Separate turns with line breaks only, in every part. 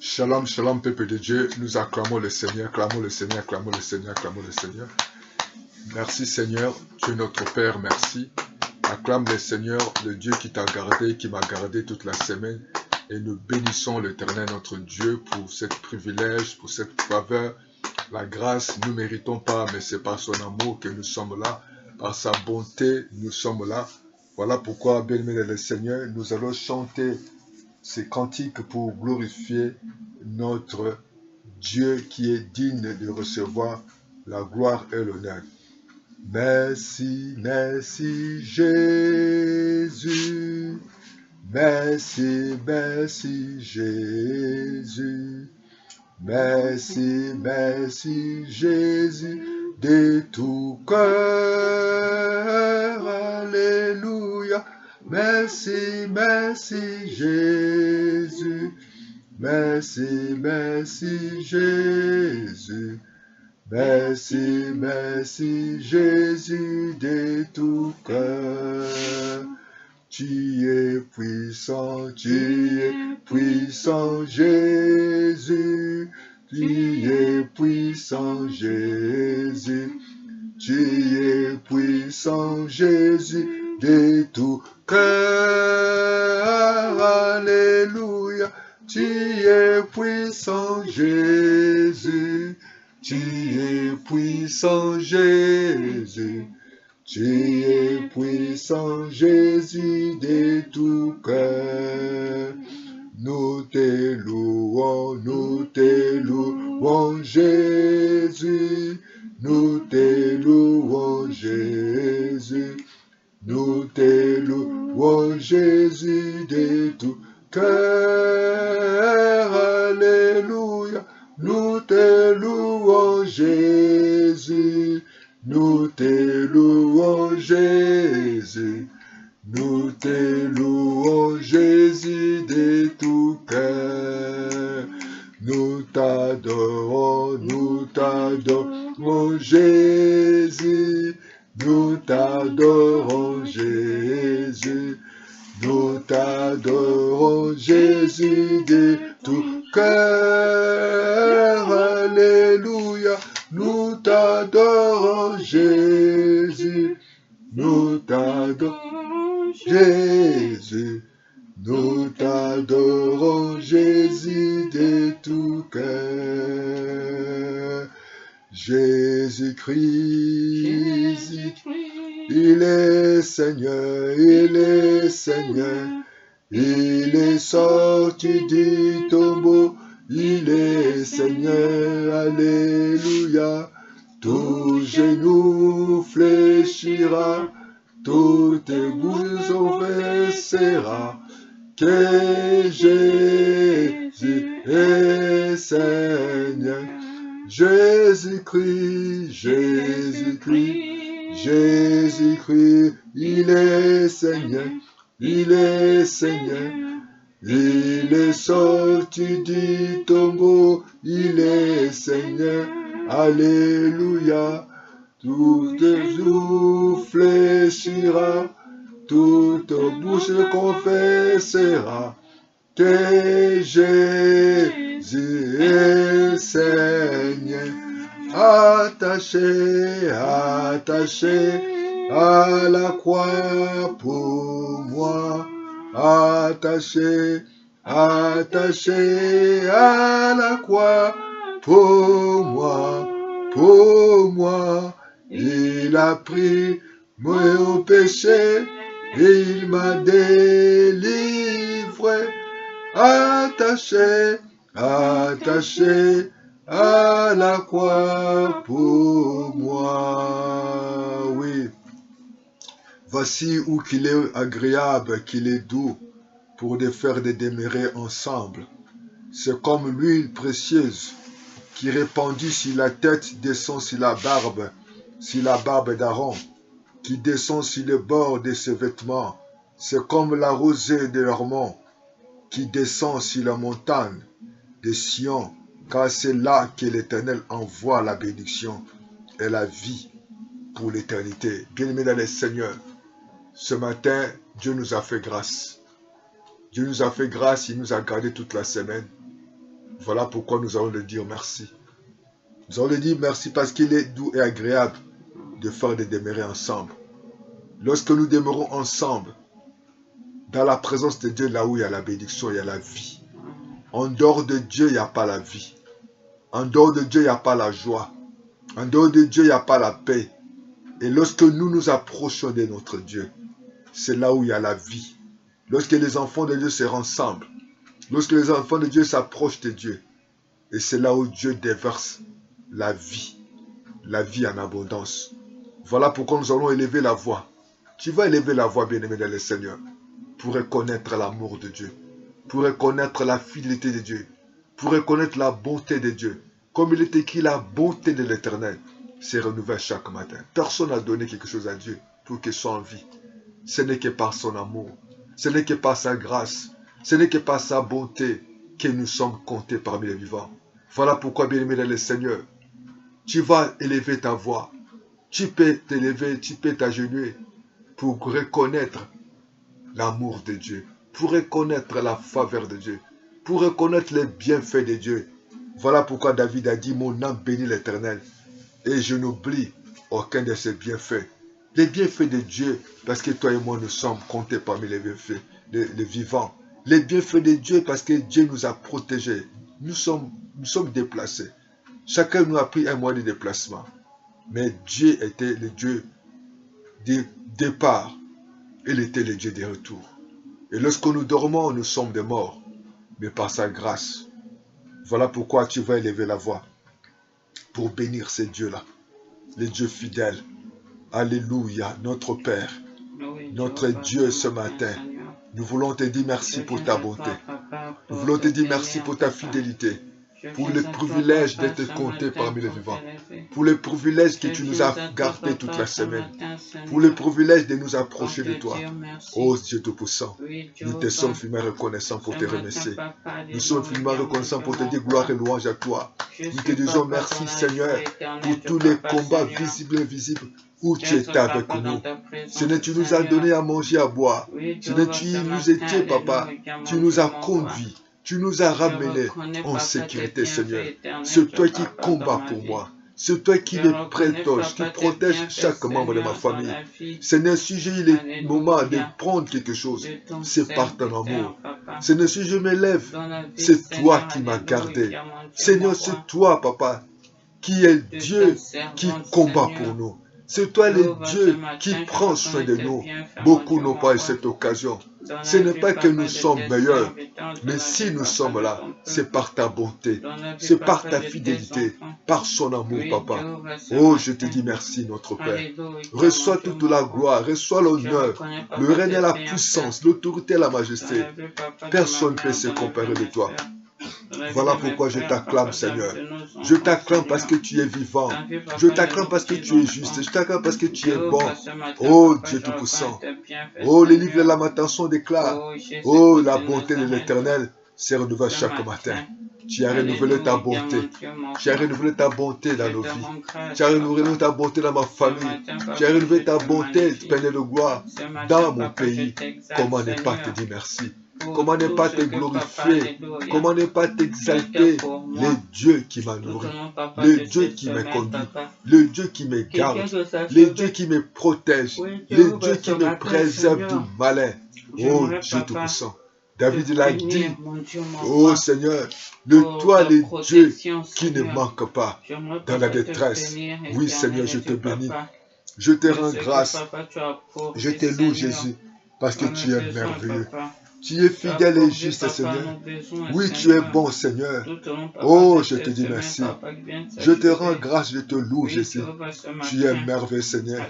Shalom, shalom, peuple de Dieu. Nous acclamons le Seigneur, clamons le Seigneur, clamons le Seigneur, clamons le Seigneur. Merci Seigneur, Dieu notre Père, merci. Acclame le Seigneur, le Dieu qui t'a gardé, qui m'a gardé toute la semaine. Et nous bénissons l'Éternel, notre Dieu, pour ce privilège, pour cette faveur. La grâce, nous ne méritons pas, mais c'est par son amour que nous sommes là. Par sa bonté, nous sommes là. Voilà pourquoi, bien-aimé le Seigneur, nous allons chanter ces cantiques pour glorifier notre Dieu qui est digne de recevoir la gloire et l'honneur. Merci, merci Jésus. Merci, merci Jésus. Merci, merci Jésus de tout cœur. Alléluia. Merci, merci Jésus. Merci, merci Jésus. Merci, merci Jésus de tout cœur. Tu es puissant Jésus. Tu es puissant Jésus. Tu es puissant Jésus de tout cœur. Alléluia. Tu es puissant Jésus. Tu es puissant Jésus. Tu es puissant Jésus de tout cœur. Nous te louons Jésus. Nous te louons Jésus. Nous te louons Jésus de tout cœur. Alléluia. Nous te louons Jésus. Nous te louons Jésus. Nous te louons Jésus de tout cœur. Nous t'adorons Jésus. Nous t'adorons Jésus. Nous t'adorons Jésus de tout cœur. Alléluia. Nous t'adorons Jésus. Nous t'adorons Jésus. Nous t'adorons Jésus de tout cœur. Jésus-Christ, il est Seigneur, il est Seigneur. Il est sorti du tombeau, il est Seigneur, alléluia. Tout genou fléchira, toute bouche confessera que Jésus est Seigneur. Jésus-Christ, Jésus-Christ, Jésus-Christ, il est Seigneur, il est Seigneur. Il est sorti du tombeau, il est Seigneur, alléluia. Toute joue fléchira, toute bouche confessera que Jésus est Seigneur. Attaché, attaché à la croix pour moi. Attaché, attaché à la croix pour moi. Il a pris mon péché, il m'a délivré. Attaché, attaché à la croix pour moi. Oui. Voici où qu'il est agréable, qu'il est doux, pour de faire des demeurer ensemble. C'est comme l'huile précieuse qui répandue sur la tête descend sur la barbe d'Aaron, qui descend sur le bord de ses vêtements. C'est comme la rosée de l'Hermon qui descend sur la montagne de Sion, car c'est là que l'Éternel envoie la bénédiction et la vie pour l'éternité. Bien-aimés dans le Seigneur, ce matin, Dieu nous a fait grâce. Dieu nous a fait grâce, il nous a gardés toute la semaine. Voilà pourquoi nous allons le dire merci. Nous allons le dire merci parce qu'il est doux et agréable de faire de demeurer ensemble. Lorsque nous demeurons ensemble, dans la présence de Dieu, là où il y a la bénédiction, il y a la vie. En dehors de Dieu, il n'y a pas la vie. En dehors de Dieu, il n'y a pas la joie. En dehors de Dieu, il n'y a pas la paix. Et lorsque nous nous approchons de notre Dieu, c'est là où il y a la vie. Lorsque les enfants de Dieu se rassemblent, lorsque les enfants de Dieu s'approchent de Dieu, et c'est là où Dieu déverse la vie en abondance. Voilà pourquoi nous allons élever la voix. Tu vas élever la voix, bien-aimé dans le Seigneur, pour reconnaître l'amour de Dieu, pour reconnaître la fidélité de Dieu, pour reconnaître la bonté de Dieu. Comme il est écrit, la bonté de l'Éternel se renouvelle chaque matin. Personne n'a donné quelque chose à Dieu pour qu'il soit en vie. Ce n'est que par son amour, ce n'est que par sa grâce, ce n'est que par sa bonté que nous sommes comptés parmi les vivants. Voilà pourquoi, bien-aimé dans le Seigneur, tu vas élever ta voix. Tu peux t'élever, tu peux t'agenouiller pour reconnaître l'amour de Dieu, pour reconnaître la faveur de Dieu, pour reconnaître les bienfaits de Dieu. Voilà pourquoi David a dit, mon âme bénit l'Éternel, et je n'oublie aucun de ses bienfaits. Les bienfaits de Dieu, parce que toi et moi, nous sommes comptés parmi les bienfaits, les vivants. Les bienfaits de Dieu, parce que Dieu nous a protégés. Nous sommes déplacés. Chacun nous a pris un mois de déplacement. Mais Dieu était le Dieu du départ. Il était le Dieu des retours. Et lorsque nous dormons, nous sommes des morts. Mais par sa grâce. Voilà pourquoi tu vas élever la voix. Pour bénir ces dieux-là. Les dieux fidèles. Alléluia, notre Père. Notre Dieu ce matin. Nous voulons te dire merci pour ta bonté. Nous voulons te dire merci pour ta fidélité. Pour le privilège d'être compté parmi les vivants. Pour le privilège que tu nous as gardé toute la semaine. Pour le privilège de nous approcher de toi. Oh Dieu Tout-Puissant, nous te sommes finalement reconnaissants pour te remercier. Nous sommes finalement reconnaissants pour te dire gloire et louange à toi. Nous te disons merci Seigneur pour tous les combats visibles et invisibles où tu étais avec nous. Seigneur, tu nous as donné à manger, à boire. Seigneur, tu nous étais, Papa. Tu nous as conduits. Tu nous as ramenés en sécurité, Seigneur. C'est toi qui combats pour moi. C'est toi qui me protèges, qui protège chaque membre de ma famille. Seigneur, si j'ai eu le moment de prendre quelque chose, c'est par ton amour. Seigneur, si je me lève, c'est toi qui m'as gardé. Seigneur, c'est toi, Papa, qui est Dieu qui combat pour nous. C'est toi le Dieu qui prend soin de nous. Beaucoup n'ont pas eu cette occasion. Ce n'est pas que nous sommes meilleurs, mais si nous sommes là, c'est par ta bonté, c'est par ta fidélité, par son amour, Papa. Oh, je te dis merci, notre Père. Reçois toute la gloire, reçois l'honneur, le règne et la puissance, l'autorité et la majesté. Personne ne peut se comparer de toi. Voilà pourquoi je t'acclame, Seigneur. Je t'acclame parce que tu es vivant. Je t'acclame parce que tu es juste. Je t'acclame parce que tu es bon. Oh Dieu Tout-Puissant. Oh, les livres de Lamentation déclarent. Oh, la bonté de l'Éternel s'est renouvelée chaque matin. Tu as renouvelé ta bonté. Tu as renouvelé ta bonté dans nos vies. Tu as renouvelé ta bonté dans ma famille. Tu as renouvelé ta bonté, Père de gloire, dans mon pays. Comment ne pas te dire merci? Comment ne pas te glorifier? Comment ne pas t'exalter? Le Dieu qui m'a nourri, le Dieu qui me conduit, le Dieu qui me garde, le Dieu qui me protège, le Dieu qui me préserve du malin. Oh Dieu Tout-Puissant. David l'a dit, oh Seigneur, toi le Dieu qui ne manque pas dans la détresse. Oui Seigneur, je te bénis. Je te rends grâce. Je te loue Jésus parce que tu es merveilleux. Tu es fidèle et juste, Seigneur. Oui, tu es bon, Seigneur. Oh, je te dis merci. Je te rends grâce, je te loue, Jésus. Tu es merveilleux, Seigneur.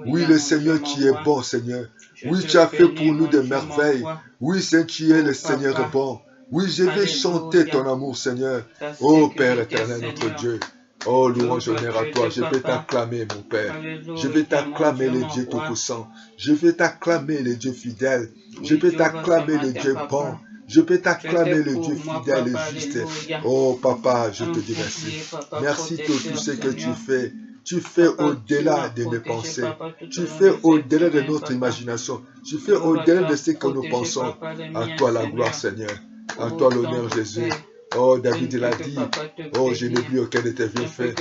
Oui, le Seigneur, tu es bon, Seigneur. Oui, tu as fait pour nous des merveilles. Oui, Seigneur, tu es le Seigneur bon. Oui, je vais chanter ton amour, Seigneur. Oh, Père éternel, notre Dieu. Oh, louange, honneur à toi. Je vais t'acclamer, mon Père. Je vais t'acclamer, le Dieu Tout-Puissant. Je vais t'acclamer, le Dieu fidèle. Je vais t'acclamer, le Dieu bon. Je peux t'acclamer, le Dieu fidèle et juste. Oh, Papa, je te dis merci. Merci pour tout ce que tu fais. Tu fais au-delà de mes pensées. Tu fais au-delà de notre imagination. Tu fais au-delà de ce que nous pensons. À toi la gloire, Seigneur. À toi l'honneur, Jésus. Oh, David, il a dit, oh, je n'oublie aucun de tes bienfaits.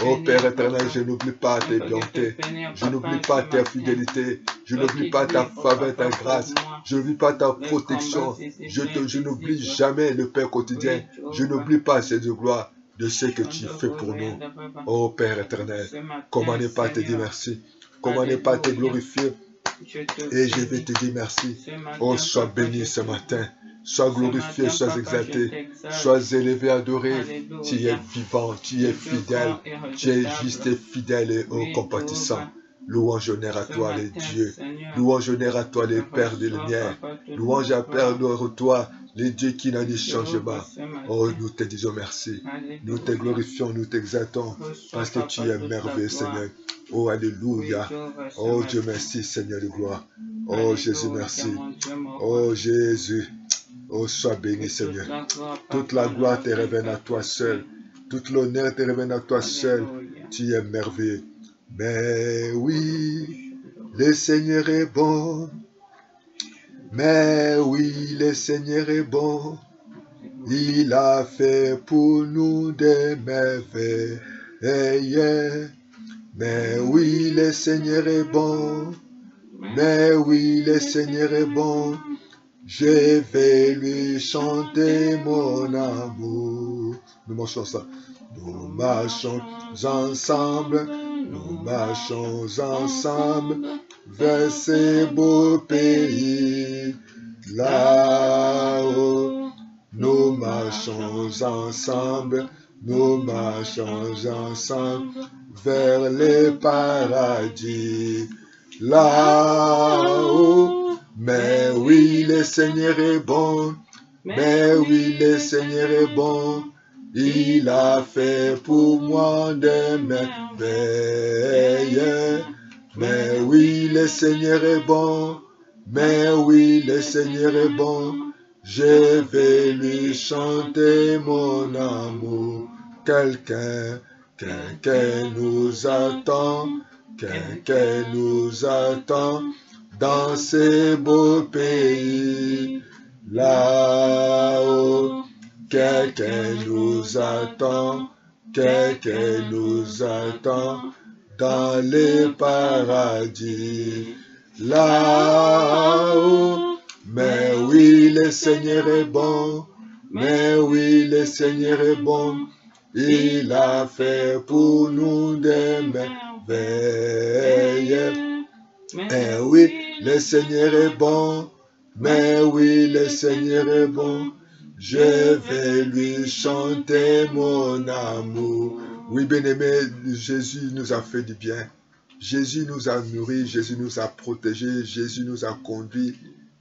Oh, Père éternel, je n'oublie pas tes bontés. Je n'oublie pas ta fidélité. Je n'oublie pas ta faveur, ta grâce. Je n'oublie pas ta protection. Je n'oublie jamais le Père quotidien. Je n'oublie pas ces de gloire de ce que tu fais pour nous. Oh, Père éternel, comment ne pas te dire merci? Comment ne pas te glorifier? Et je vais te dire merci. Oh, sois béni ce matin. Sois glorifié, sois exalté, sois élevé, adoré. Tu es vivant, tu es fidèle, tu es juste et fidèle et compatissant. Louange honneur à toi, les dieux. Louange honneur à toi, les pères de lumière. Louange à toi, les dieux qui n'ont ni changement. Oh, nous te disons merci. Nous te glorifions, nous t'exaltons, parce que tu es merveilleux, Seigneur. Oh, alléluia. Oh, Dieu merci, Seigneur de gloire. Oh, Jésus, merci. Oh, Jésus. Oh, sois béni, Seigneur. Toute la gloire te revient à toi seul. Toute l'honneur te revient à toi seul. Tu es merveilleux. Mais oui, le Seigneur est bon. Mais oui, le Seigneur est bon. Il a fait pour nous des merveilles. Mais oui, le Seigneur est bon. Mais oui, le Seigneur est bon. Je vais lui chanter mon amour. Nous marchons ça. Nous marchons ensemble. Nous marchons ensemble vers ce beau pays. Là-haut, nous marchons ensemble. Nous marchons ensemble vers le paradis. Là-haut. Mais oui, le Seigneur est bon. Mais oui, le Seigneur est bon. Il a fait pour moi des merveilles. Mais oui, le Seigneur est bon. Mais oui, le Seigneur est bon. Je vais lui chanter mon amour. Quelqu'un nous attend. Quelqu'un nous attend. Dans ce beau pays, là-haut, quelqu'un nous attend, quelqu'un nous attend, dans le paradis, là-haut. Mais oui, le Seigneur est bon, mais oui, le Seigneur est bon, il a fait pour nous des merveilles. Mais oui, le Seigneur est bon, mais oui, le Seigneur est bon. Je vais lui chanter mon amour. Oui, bien-aimé, Jésus nous a fait du bien. Jésus nous a nourris, Jésus nous a protégés, Jésus nous a conduits.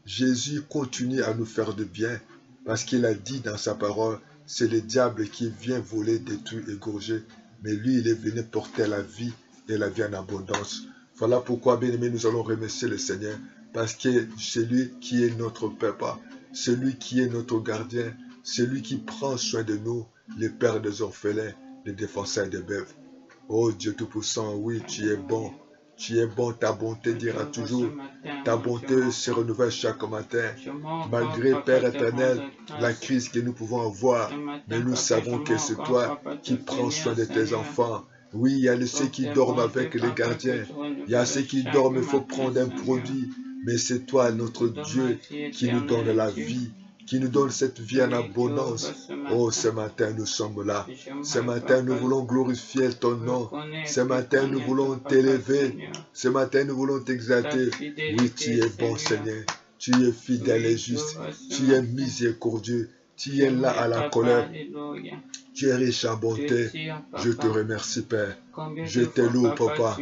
Jésus continue à nous faire du bien parce qu'il a dit dans sa parole, c'est le diable qui vient voler, détruire, égorger. Mais lui, il est venu porter la vie et la vie en abondance. Voilà pourquoi, bien-aimés, nous allons remercier le Seigneur, parce que c'est lui qui est notre papa, c'est lui qui est notre gardien, c'est lui qui prend soin de nous, les pères des orphelins, les défenseurs des bœufs. Oh Dieu Tout-Puissant, oui, tu es bon, ta bonté dira toujours, ta bonté se renouvelle chaque matin, malgré, Père éternel, la crise que nous pouvons avoir, mais nous savons que c'est toi qui prends soin de tes enfants. Oui, il y a ceux qui dorment avec les gardiens. Il y a ceux qui dorment, il faut prendre un produit. Mais c'est toi, notre Dieu, qui nous donne la vie, qui nous donne cette vie en abondance. Oh, ce matin, nous sommes là. Ce matin, nous voulons glorifier ton nom. Ce matin, nous voulons t'élever. Ce matin, nous voulons t'exalter. Oui, tu es bon, Seigneur. Tu es fidèle et juste. Tu es miséricordieux. Tu es là à la colère. Tu es riche en bonté. Je te remercie, Père. Je te loue, Papa.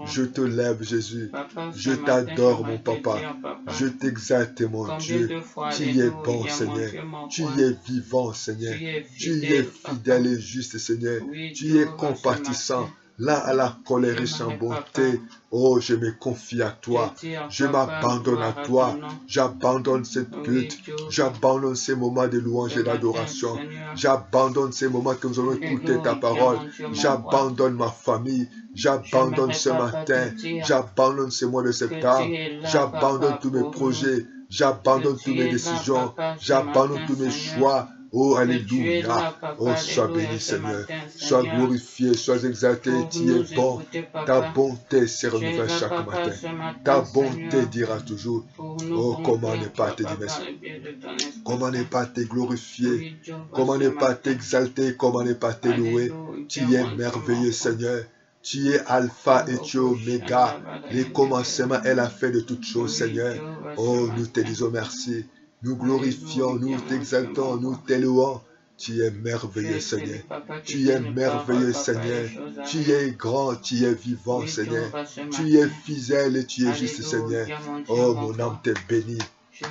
Je te lève, Jésus. Je t'adore, mon Papa. Je t'exalte, mon Dieu. Tu es bon, Seigneur. Tu es vivant, Seigneur. Tu es fidèle et juste, Seigneur. Tu es compatissant. Là, à la colère riche en bonté. Oh, je me confie à toi. Je m'abandonne à toi. J'abandonne cette culte. J'abandonne ces moments de louange et d'adoration. J'abandonne ces moments que nous allons écouter ta parole. J'abandonne ma famille. J'abandonne ce matin. J'abandonne ce mois de septembre. J'abandonne tous mes projets. J'abandonne toutes mes décisions. J'abandonne tous mes choix. Oh,
que tu es
alléluia.
là, papa.
Oh, sois
Alléluia
béni,
ce
Seigneur.
matin,
Sois
Seigneur,
glorifié, sois exalté.
pour
Tu es
nous
bon.
écouter,
Ta
papa.
bonté se
Tu es
renouvelle
là,
chaque
papa,
matin.
ce
Ta
matin,
bonté
Seigneur,
dira toujours.
pour nous
Oh, comment ne
remplir,
pas te
papa,
dire
par
merci?
le biais de ton Esprit
Comment ne
Saint.
pas te glorifier?
Oui, Jéhovah,
Comment
ce
ne pas
matin.
t'exalter? Comment ne pas te louer?
Alléluia,
Tu es
mon Dieu,
merveilleux,
mon roi.
Seigneur. Tu es Alpha et tu es Oméga. Les commencements et la fin de toutes choses,
Oui,
Seigneur.
Jéhovah, ce
Oh, nous te
matin.
disons merci. Nous glorifions, nous
Alléluia, mon Dieu,
t'exaltons,
mon
nous
roi.
t'élouons. Tu es
Tu
merveilleux,
es
Seigneur.
celui, papa, qui
Tu es
donne parole,
merveilleux,
papa, et les
Seigneur.
choses
Tu
arrivent.
es grand, tu es vivant,
Oui,
Seigneur.
Jéhovah, ce
Tu es
matin.
fidèle et tu es juste, Seigneur.
Alléluia, mon Dieu,
Oh,
mon
mon âme
roi.
te bénit.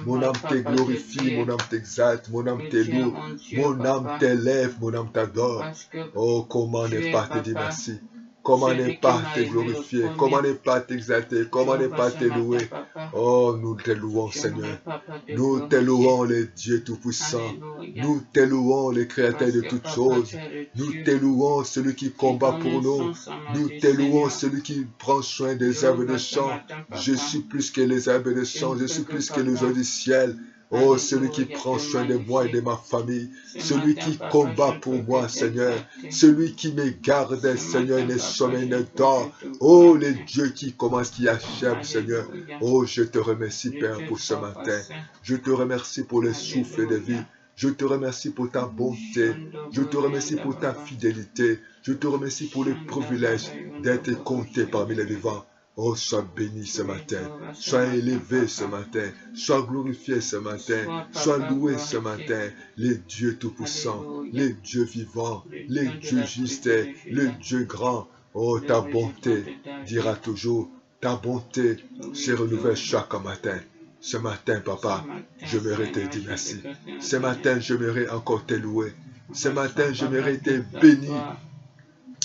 Mon
J'aimerais,
âme te
papa, te
glorifie, mon
dire
âme t'exalte, mon âme
que
te
tu es
loue,
mon Dieu,
mon âme
papa,
t'élève, mon âme t'adore.
parce que
Oh, comment ne
tu es,
pas te dire
papa,
merci? Comment ne
celui qui
pas
m'a
te
aimé le
glorifier?
premier.
Comment ne pas t'exalter? Comment ne
Jéhovah,
pas
ce
te
matin,
louer?
papa,
Oh, nous te louons, Seigneur.
j'aimerais, papa, te
Nous te
glorifier.
louons, le Dieu Tout-Puissant.
Alléluia.
Nous te louons, le Créateur
Parce
de
que,
toutes
papa,
choses.
tu es le
Nous
Dieu
te louons, celui qui
qui
combat
donne
pour
un
nous.
sens à ma
Nous
vie,
te louons,
Seigneur.
celui qui prend soin des herbes de
Jéhovah, ce
champ.
matin,
Je
papa,
suis plus que les herbes de
je
champ,
ne
je
peux
suis
que,
plus que les
papa,
oiseaux du ciel. Oh, celui qui
alléluia,
prend
te
soin de moi et de
magnifier.
ma famille.
Ce
Celui
matin,
qui
papa, je
combat
ne
pour
peux
moi,
que
Seigneur.
t'exalter.
Celui qui me garde,
Ce
Seigneur,
matin,
ne
papa,
sommeil,
je
ne
ne peux
dort.
que te
Oh, le
glorifier.
Dieu qui commence, qui achève, Seigneur.
Alléluia.
Oh, je te remercie,
Le
Père,
Dieu
pour ce
fort
matin.
saint.
Je te remercie pour le souffle de vie.
Alléluia.
Je te remercie pour ta bonté.
Shanda
Je te remercie
Brianda
pour ta
Baba.
fidélité. Je te remercie pour le
Shanda
privilège
Bagayunda
d'être
Baba.
compté parmi les vivants. Oh, sois béni ce
Oui,
matin.
Jéhovah, ce
Sois
matin,
élevé ce
papa.
matin. Sois glorifié ce matin.
Sois,
Sois
papa,
loué ce
glorifié.
matin. Les dieux tout-puissants,
Alléluia.
les dieux vivants,
Le
les
Dieu de
dieux
la
justes,
tribu de
le
Judas.
Dieu grand. Oh,
Le
ta
résistant
bonté
de David.
dira toujours. Ta bonté se
Oui,
renouvelle
Jéhovah.
chaque matin. Ce matin,
Ce
papa,
matin,
j'aimerais te
Seigneur,
dire
je
merci.
déclare
Ce matin, j'aimerais encore te louer. Ce matin,
reçois, papa,
j'aimerais te
toute la
bénir,
gloire. Papa,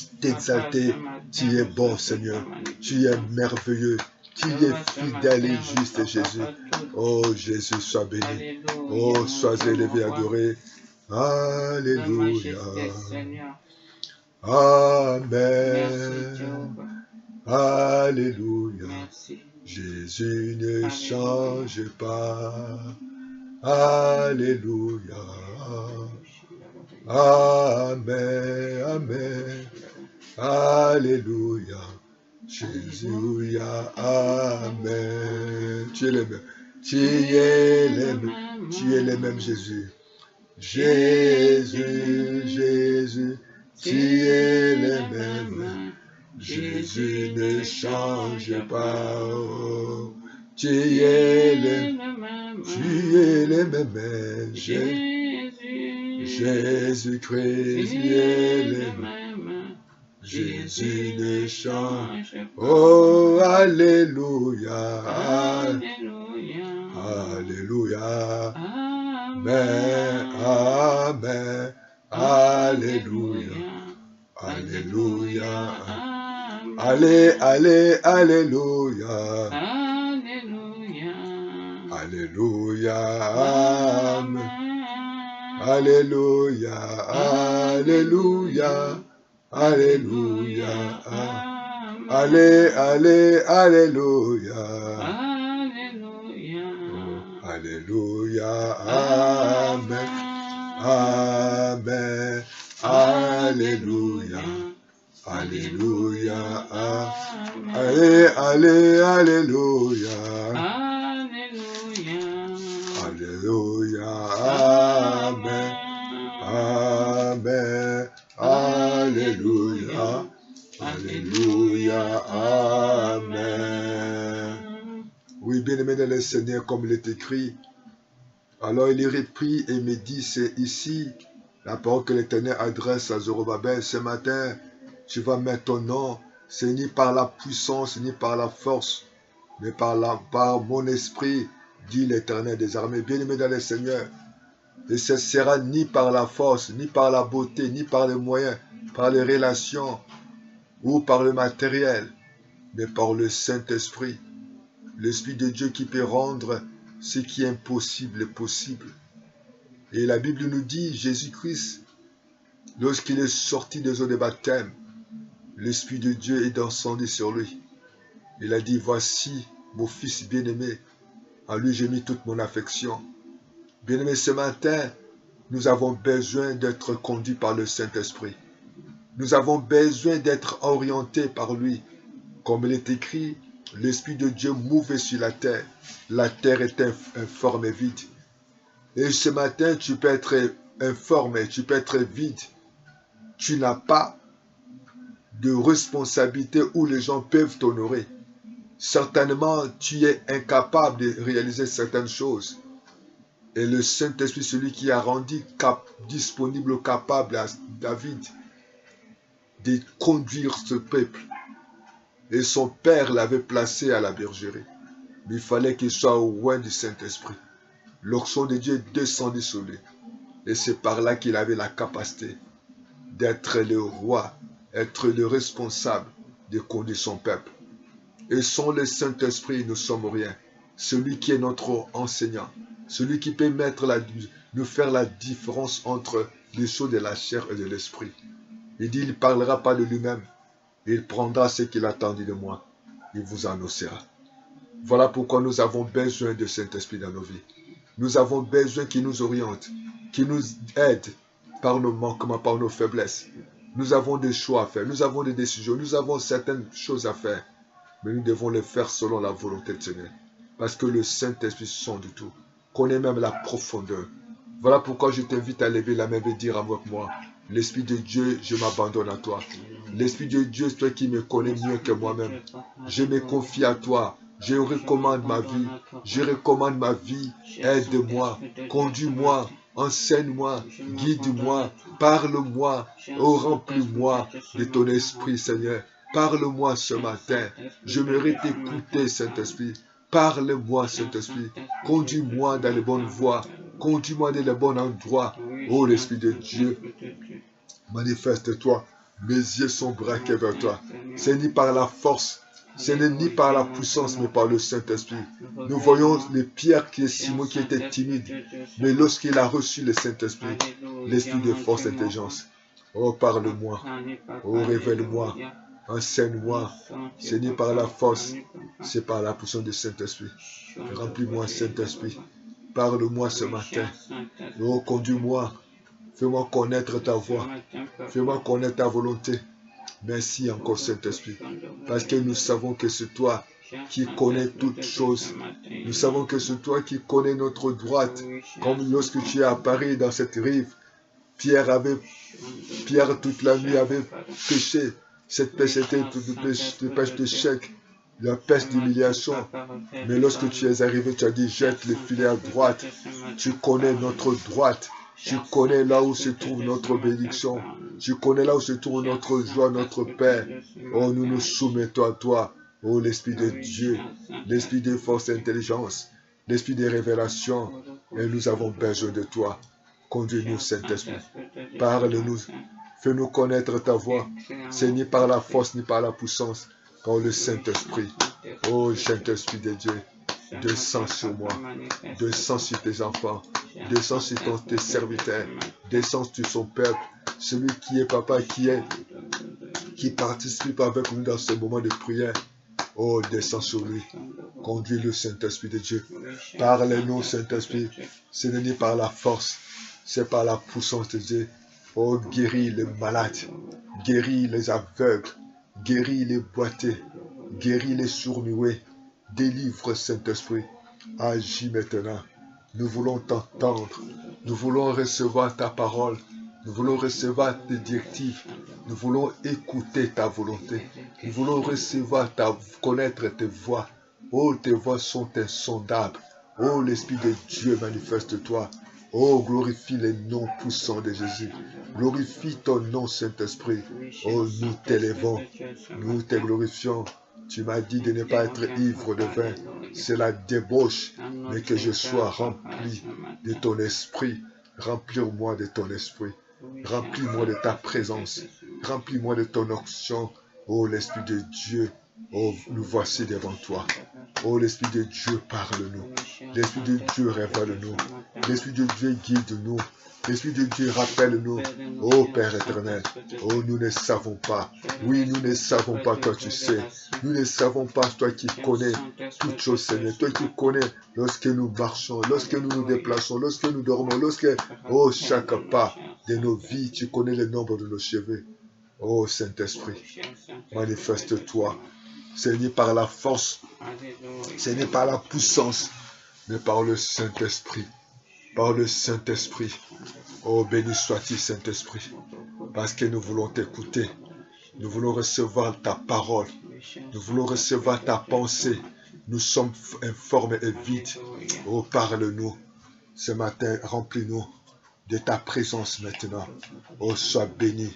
ce
t'exalter.
matin,
Tu es bon,
reçois toute
Seigneur.
la
Tu es
magnificence.
merveilleux. Tu es
Jéhovah, ce
fidèle et
matin,
juste,
reçois,
Jésus.
papa, tout.
Oh, Jésus, sois béni.
Alléluia,
Oh,
mon
sois
Dieu, mon
élevé,
roi.
adoré.
Ta
Alléluia.
majesté, Seigneur. Merci,
Amen.
Jéhovah.
Alléluia.
Merci.
Jésus ne
Alléluia.
change pas. Alléluia. Amen. Amen. Alléluia. Jésus, Amen. Tu es le même. Tu es le même. Tu es le même, Jésus. Jésus, Jésus, tu es le même. Jésus ne change pas. Oh. Tu es le même. Tu es le même. Jésus-Christ, tu es le même. Jésus ne change pas. Oh, Alléluia.
Alléluia.
Alléluia. Amen. Amen. Alléluia. Alléluia. Allez, allez, Alléluia.
Alléluia.
Alléluia. Amen. Alléluia. Alléluia. Alléluia. Allez, allez, Alléluia.
Alléluia.
Alléluia. Amen. Amen. Alléluia. Alléluia. Allez, allez, Alléluia.
Alléluia.
Alléluia. Amen. Amen. Alléluia. Alléluia. Amen. Oui, bien-aimé dans le Seigneur, comme il est écrit. Alors il y reprit et me dit, c'est ici la parole que l'Éternel adresse à Zorobabel. Ce matin, tu vas mettre ton nom. C'est ni par la puissance, ni par la force, mais par mon esprit, dit l'Éternel des armées. Bien-aimé dans le Seigneur. Et ce sera ni par la force, ni par la beauté, ni par les moyens, par les relations ou par le matériel, mais par le Saint-Esprit. L'Esprit de Dieu qui peut rendre ce qui est impossible possible. Et la Bible nous dit, Jésus-Christ, lorsqu'il est sorti des eaux de baptême, l'Esprit de Dieu est descendu sur lui. Il a dit, voici mon Fils bien-aimé, en lui j'ai mis toute mon affection. Bien-aimé, ce matin, Nous avons besoin d'être conduits par le Saint-Esprit. Nous avons besoin d'être orientés par lui. Comme il est écrit, l'Esprit de Dieu mouvait sur la terre. La terre était informe et vide. Et ce matin, tu peux être informé, tu peux être vide. Tu n'as pas de responsabilité où les gens peuvent t'honorer. Certainement, tu es incapable de réaliser certaines choses. Et le Saint-Esprit, celui qui a rendu disponible, capable à David de conduire ce peuple. Et son père l'avait placé à la bergerie. Mais il fallait qu'il soit loin du Saint-Esprit. L'onction de Dieu descendit sur lui. Et c'est par là qu'il avait la capacité d'être le roi, être le responsable de conduire son peuple. Et sans le Saint-Esprit, nous ne sommes rien. Celui qui est notre enseignant, celui qui peut nous faire la différence entre les choses de la chair et de l'esprit. Il dit, il ne parlera pas de lui-même. Il prendra ce qu'il attendit de moi. Il vous annoncera. Voilà pourquoi nous avons besoin de Saint-Esprit dans nos vies. Nous avons besoin qu'il nous oriente, qu'il nous aide par nos manquements, par nos faiblesses. Nous avons des choix à faire, nous avons des décisions, nous avons certaines choses à faire. Mais nous devons les faire selon la volonté de Seigneur. Parce que le Saint-Esprit sonde tout, connaît même la profondeur. Voilà pourquoi je t'invite à lever la main et dire avec moi, l'Esprit de Dieu, je m'abandonne à toi. L'Esprit de Dieu, c'est toi qui me connais mieux que moi-même. Je me confie à toi. Je recommande ma vie. Je recommande ma vie. Aide-moi. Conduis-moi. Enseigne-moi. Guide-moi. Parle-moi. Oh, remplis-moi de ton esprit, Seigneur. Parle-moi ce matin. Je mérite d'écouter, Saint-Esprit. Parle-moi, Saint-Esprit. Conduis-moi dans les bonnes voies. Conduis-moi dans les bons endroits. Oh, l'Esprit de Dieu, manifeste-toi. Mes yeux sont braqués vers toi. Ce n'est ni par la force, ce n'est ni par la puissance, mais par le Saint-Esprit. Nous voyons les Pierre qui est Simon qui était timide. Mais lorsqu'il a reçu le Saint-Esprit, l'Esprit de force et d'intelligence. Oh, parle-moi. Oh, révèle-moi. Enseigne-moi. Ce n'est par la force, c'est par la puissance du Saint-Esprit. Remplis-moi, Saint-Esprit. Parle-moi ce matin. Oh, conduis-moi. Fais-moi connaître ta voix. Fais-moi connaître ta volonté. Merci encore, Saint-Esprit. Parce que nous savons que c'est toi qui connais toutes choses. Nous savons que c'est toi qui connais notre droite. Comme lorsque tu es apparu dans cette rive, Pierre toute la nuit avait péché. Cette pêche était une pêche d'échec, la pêche d'humiliation. Mais lorsque tu es arrivé, tu as dit, jette le filet à droite. Tu connais notre droite. Tu connais là où se trouve notre bénédiction. Tu connais là où se trouve notre joie, notre paix. Oh, nous nous soumettons à toi. Oh, l'Esprit de Dieu, l'Esprit de force et d'intelligence, l'Esprit de révélation. Et nous avons besoin de toi. Conduis-nous, Saint-Esprit. Parle-nous. Fais-nous connaître ta voix. C'est ni par la force ni par la puissance, par le Saint-Esprit. Oh, Saint-Esprit de Dieu, descends sur moi. Descends sur tes enfants. Descends sur tes serviteurs. Descends sur son peuple. Celui qui est papa, qui participe avec nous dans ce moment de prière. Oh, descends sur lui. Conduis le Saint-Esprit de Dieu. Parle-nous, Saint-Esprit. Ce n'est ni par la force, c'est par la puissance de Dieu. Oh, guéris les malades, guéris les aveugles, guéris les boiteux, guéris les sourds-muets. Délivre, Saint-Esprit. Agis maintenant. Nous voulons t'entendre. Nous voulons recevoir ta parole. Nous voulons recevoir tes directives. Nous voulons écouter ta volonté. Nous voulons connaître tes voix. Oh, tes voix sont insondables. Oh, l'Esprit de Dieu, manifeste-toi. Oh, glorifie les noms puissants de Jésus. Glorifie ton nom, Saint-Esprit. Oh, nous t'élevons. Nous te glorifions. Tu m'as dit de ne pas être ivre de vin. C'est la débauche, mais que je sois rempli de ton esprit. Remplis-moi de ton esprit. Remplis-moi de ta présence. Remplis-moi de ton onction. Oh, l'Esprit de Dieu. Oh, nous voici devant toi. Oh, l'Esprit de Dieu, parle-nous. L'Esprit de Dieu, révèle-nous. L'Esprit de Dieu, guide-nous. Esprit de Dieu, rappelle-nous. Oh Père éternel, oh nous ne savons pas. Oui, nous ne savons pas, toi tu sais. Nous ne savons pas, toi qui connais toutes choses, Seigneur. Toi qui connais lorsque nous marchons, lorsque nous nous déplaçons, lorsque nous dormons, lorsque, oh, chaque pas de nos vies, tu connais le nombre de nos cheveux. Oh Saint-Esprit, manifeste-toi. Ce n'est par la force, ce n'est pas la puissance, mais par le Saint-Esprit. Par le Saint-Esprit. Oh, béni sois-tu, Saint-Esprit, parce que nous voulons t'écouter. Nous voulons recevoir ta parole. Nous voulons recevoir ta pensée. Nous sommes informes et vides. Oh, parle-nous. Ce matin, remplis-nous de ta présence maintenant. Oh, sois béni.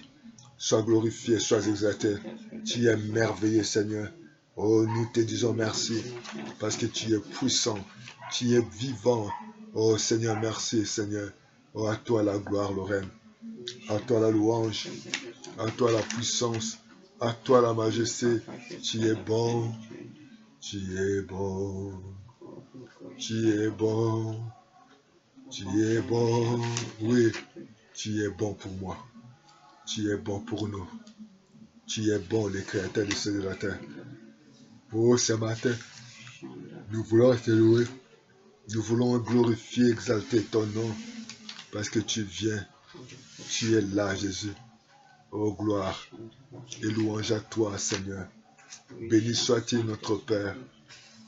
Sois glorifié, sois exalté. Tu es merveilleux, Seigneur. Oh, nous te disons merci parce que tu es puissant. Tu es vivant. Oh, Seigneur, merci, Seigneur. Oh, à toi la gloire, le règne. À toi la louange. À toi la puissance. À toi la majesté. Tu es bon. Tu es bon. Tu es bon. Tu es bon. Oui, tu es bon pour moi. Tu es bon pour nous. Tu es bon, les créateurs du ciel et de la terre. Oh, ce matin, nous voulons te louer. Nous voulons glorifier, exalter ton nom. Parce que tu viens. Tu es là, Jésus. Oh, gloire et louange à toi, Seigneur. Béni sois-tu, notre Père.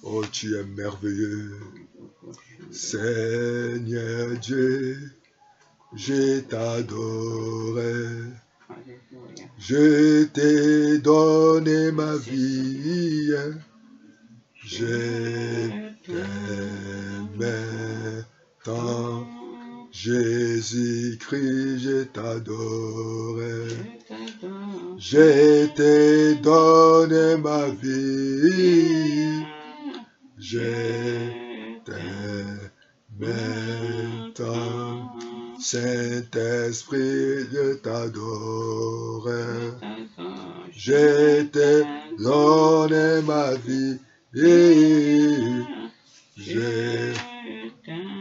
Oh, tu es merveilleux. Seigneur Dieu, je t'adorerai. Je t'ai donné ma vie. Je t'aimais tant. Jésus-Christ, je t'adorerai. Je t'ai donné ma vie. Je t'aimais tant. Saint-Esprit, je t'adorerai. Je t'ai donné ma vie. Je t'aimais.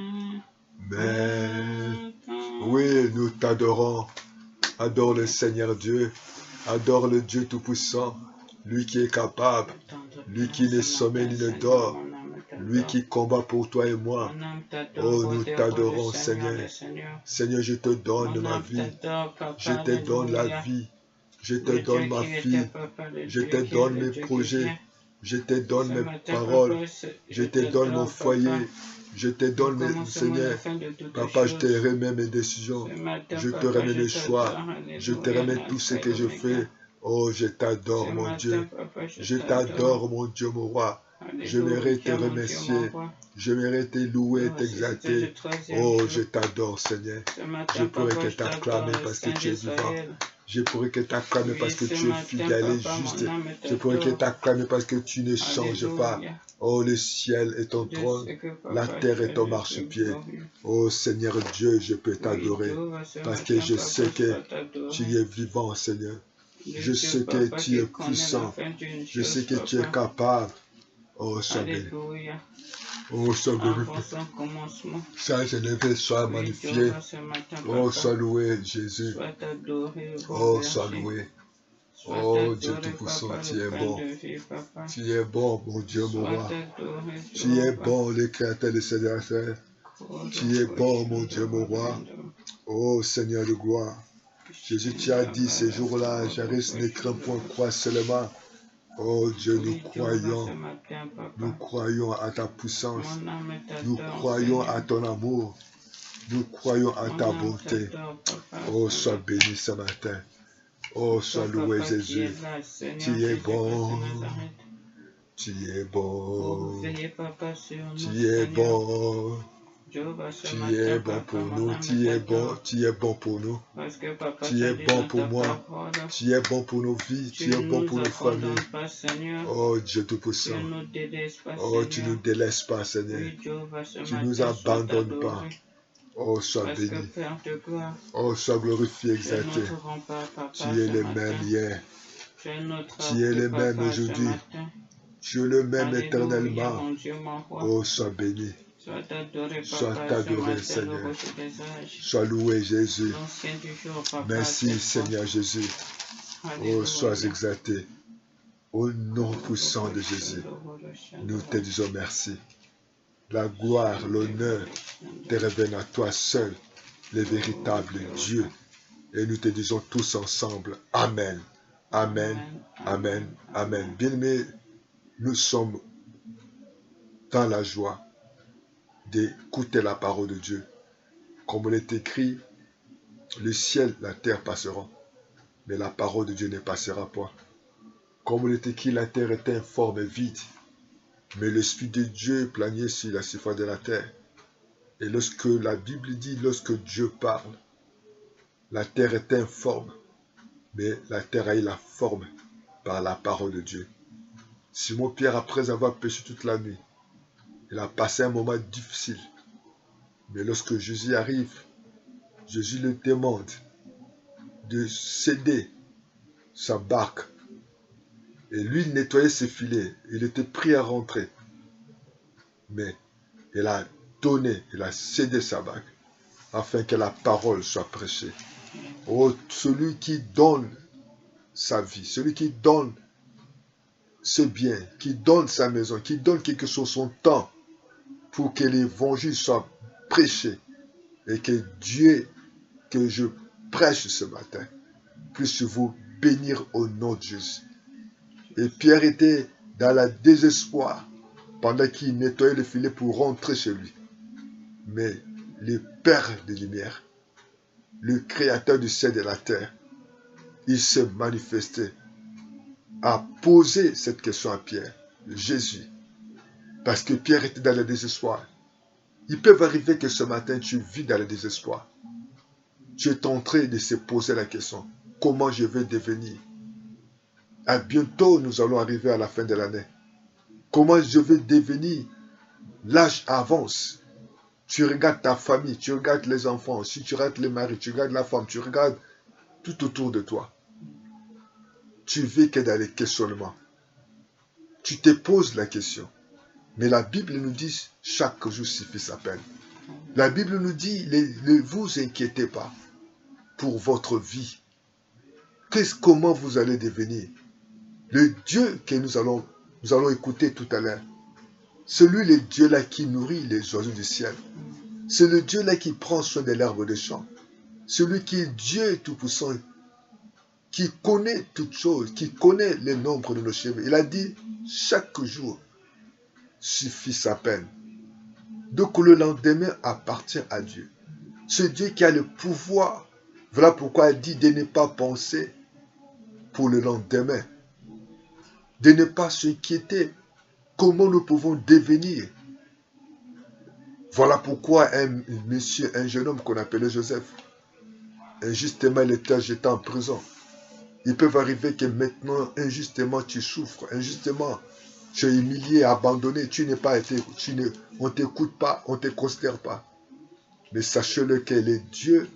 Oui, nous t'adorons. Adore le Seigneur Dieu. Adore le Dieu Tout-Puissant. Lui qui est capable. Lui qui ne sommeille ni ne dort. Lui qui combat pour toi et moi. Oh, nous t'adorons, Seigneur. Seigneur, je te donne ma vie. Je te donne la vie. Je te donne ma fille. Je te donne mes projets. Je te donne mes paroles. Je te donne mon foyer. Je te donne mes... Seigneur, Papa, je te remets mes décisions. Je te remets mes choix. Je te remets tout ce que je fais. Oh, je t'adore, mon Dieu. Je t'adore, mon Dieu, mon roi. Je mérite te remercier. Je mérite te louer, t'exalter. Oh, je t'adore, Seigneur. Je pourrais que t'acclamer parce que tu es vivant. Je pourrais que t'acclamer parce que tu es fidèle et juste. Je pourrais que t'acclamer parce que tu ne changes pas. Oh, le ciel est ton trône. La terre est ton marchepied. Oh, Seigneur Dieu, je peux t'adorer parce que je sais que tu es vivant, Seigneur. Je sais que tu es puissant. Je sais que tu es capable. Oh, sois béni. Oh, sois béni. Saint élevé, sois magnifié. Oh, sois loué, Jésus. Oh, sois loué. Oh, Dieu Tout-Puissant, tu es bon. Tu es bon, mon Dieu, mon roi. Tu es bon, le créateur de ces affaires. Tu es bon, mon Dieu, mon roi. Oh, Seigneur de gloire. Jésus, tu as dit ces jours-là, Jairus ne craint point, crois seulement. Oh Dieu, nous croyons à ta puissance, nous croyons à ton amour, nous croyons à ta bonté. Oh, sois béni ce matin. Oh, sois loué Jésus. Tu es bon. Tu es bon. Tu es bon. Tu es bon pour nous, tu es bon pour nous. Tu es bon pour moi. Tu es bon pour nos vies, tu es bon pour nos familles. Oh Dieu Tout-Puissant. Oh, tu ne nous délaisses pas, Seigneur. Tu ne nous abandonnes pas. Oh, sois béni. Oh, sois glorifié, exalté. Tu es le même hier. Tu es le même aujourd'hui. Tu es le même éternellement. Oh, sois béni.
Sois adoré,
Sois
Papa, ce
adoré,
matin, le
Seigneur.
rocher des âges.
Sois loué, Jésus.
L'ancien du jour, Papa,
Merci,
c'est toi.
Seigneur Jésus. Oh, sois
Alléluia.
exalté. Au nom puissant de Jésus, nous te disons merci. La gloire, l'honneur te reviennent à toi seul, le véritable Dieu. Et nous te disons tous ensemble, Amen, Amen, Amen, Amen. Bien-aimés, nous sommes dans la joie d'écouter la parole de Dieu. Comme il est écrit, le ciel, la terre passeront, mais la parole de Dieu ne passera pas. Comme il est écrit, la terre est informe et vide, mais l'Esprit de Dieu planait sur la surface de la terre. Et lorsque la Bible dit, lorsque Dieu parle, la terre est informe, mais la terre a eu la forme par la parole de Dieu. Simon-Pierre, après avoir péché toute la nuit, il a passé un moment difficile. Mais lorsque Jésus arrive, Jésus le demande de céder sa barque. Et lui, il nettoyait ses filets. Il était prêt à rentrer. Mais il a donné, il a cédé sa barque afin que la parole soit prêchée. Oh, celui qui donne sa vie, celui qui donne ses biens, qui donne sa maison, qui donne quelque chose, son temps, pour que l'évangile soit prêché et que Dieu, que je prêche ce matin, puisse vous bénir au nom de Jésus. Et Pierre était dans le désespoir pendant qu'il nettoyait le filet pour rentrer chez lui. Mais le Père des Lumières, le Créateur du ciel et de la terre, il s'est manifesté, a posé cette question à Pierre, Jésus, parce que Pierre était dans le désespoir. Il peut arriver que ce matin, tu vis dans le désespoir. Tu es en train de se poser la question, comment je vais devenir? À bientôt, nous allons arriver à la fin de l'année. Comment je vais devenir? L'âge avance. Tu regardes ta famille, tu regardes les enfants, si tu regardes les maris, tu regardes la femme, tu regardes tout autour de toi. Tu vis que dans les questionnements. Tu te poses la question. Mais la Bible nous dit, chaque jour suffit sa peine. La Bible nous dit, ne vous inquiétez pas pour votre vie. Comment vous allez devenir? Le Dieu que nous allons écouter tout à l'heure, c'est lui le Dieu-là qui nourrit les oiseaux du ciel. C'est le Dieu-là qui prend soin de l'herbe des champs. Celui qui est Dieu tout-puissant, qui connaît toutes choses, qui connaît le nombre de nos cheveux. Il a dit, chaque jour suffit sa peine. Donc le lendemain appartient à Dieu. C'est Dieu qui a le pouvoir. Voilà pourquoi il dit de ne pas penser pour le lendemain. De ne pas s'inquiéter. Comment nous pouvons devenir? Voilà pourquoi un jeune homme qu'on appelait Joseph, injustement il était jeté en prison. Il peut arriver que maintenant, injustement, tu souffres. Injustement, tu es humilié, abandonné. On ne t'écoute pas, on ne te considère pas. Mais sachez-le que le Dieu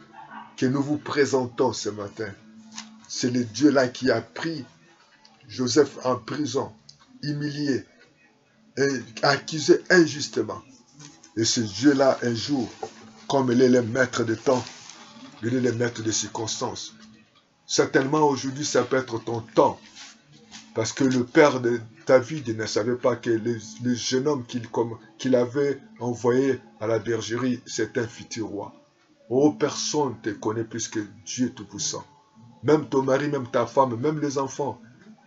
que nous vous présentons ce matin, c'est le Dieu-là qui a pris Joseph en prison, humilié, et accusé injustement. Et ce Dieu-là, un jour, comme il est le maître de temps, il est le maître de circonstances. Certainement aujourd'hui, ça peut être ton temps. Parce que le père de David ne savait pas que le jeune homme qu'il avait envoyé à la bergerie, c'est un futur roi. Oh, personne ne te connaît plus que Dieu Tout-Puissant. Même ton mari, même ta femme, même les enfants,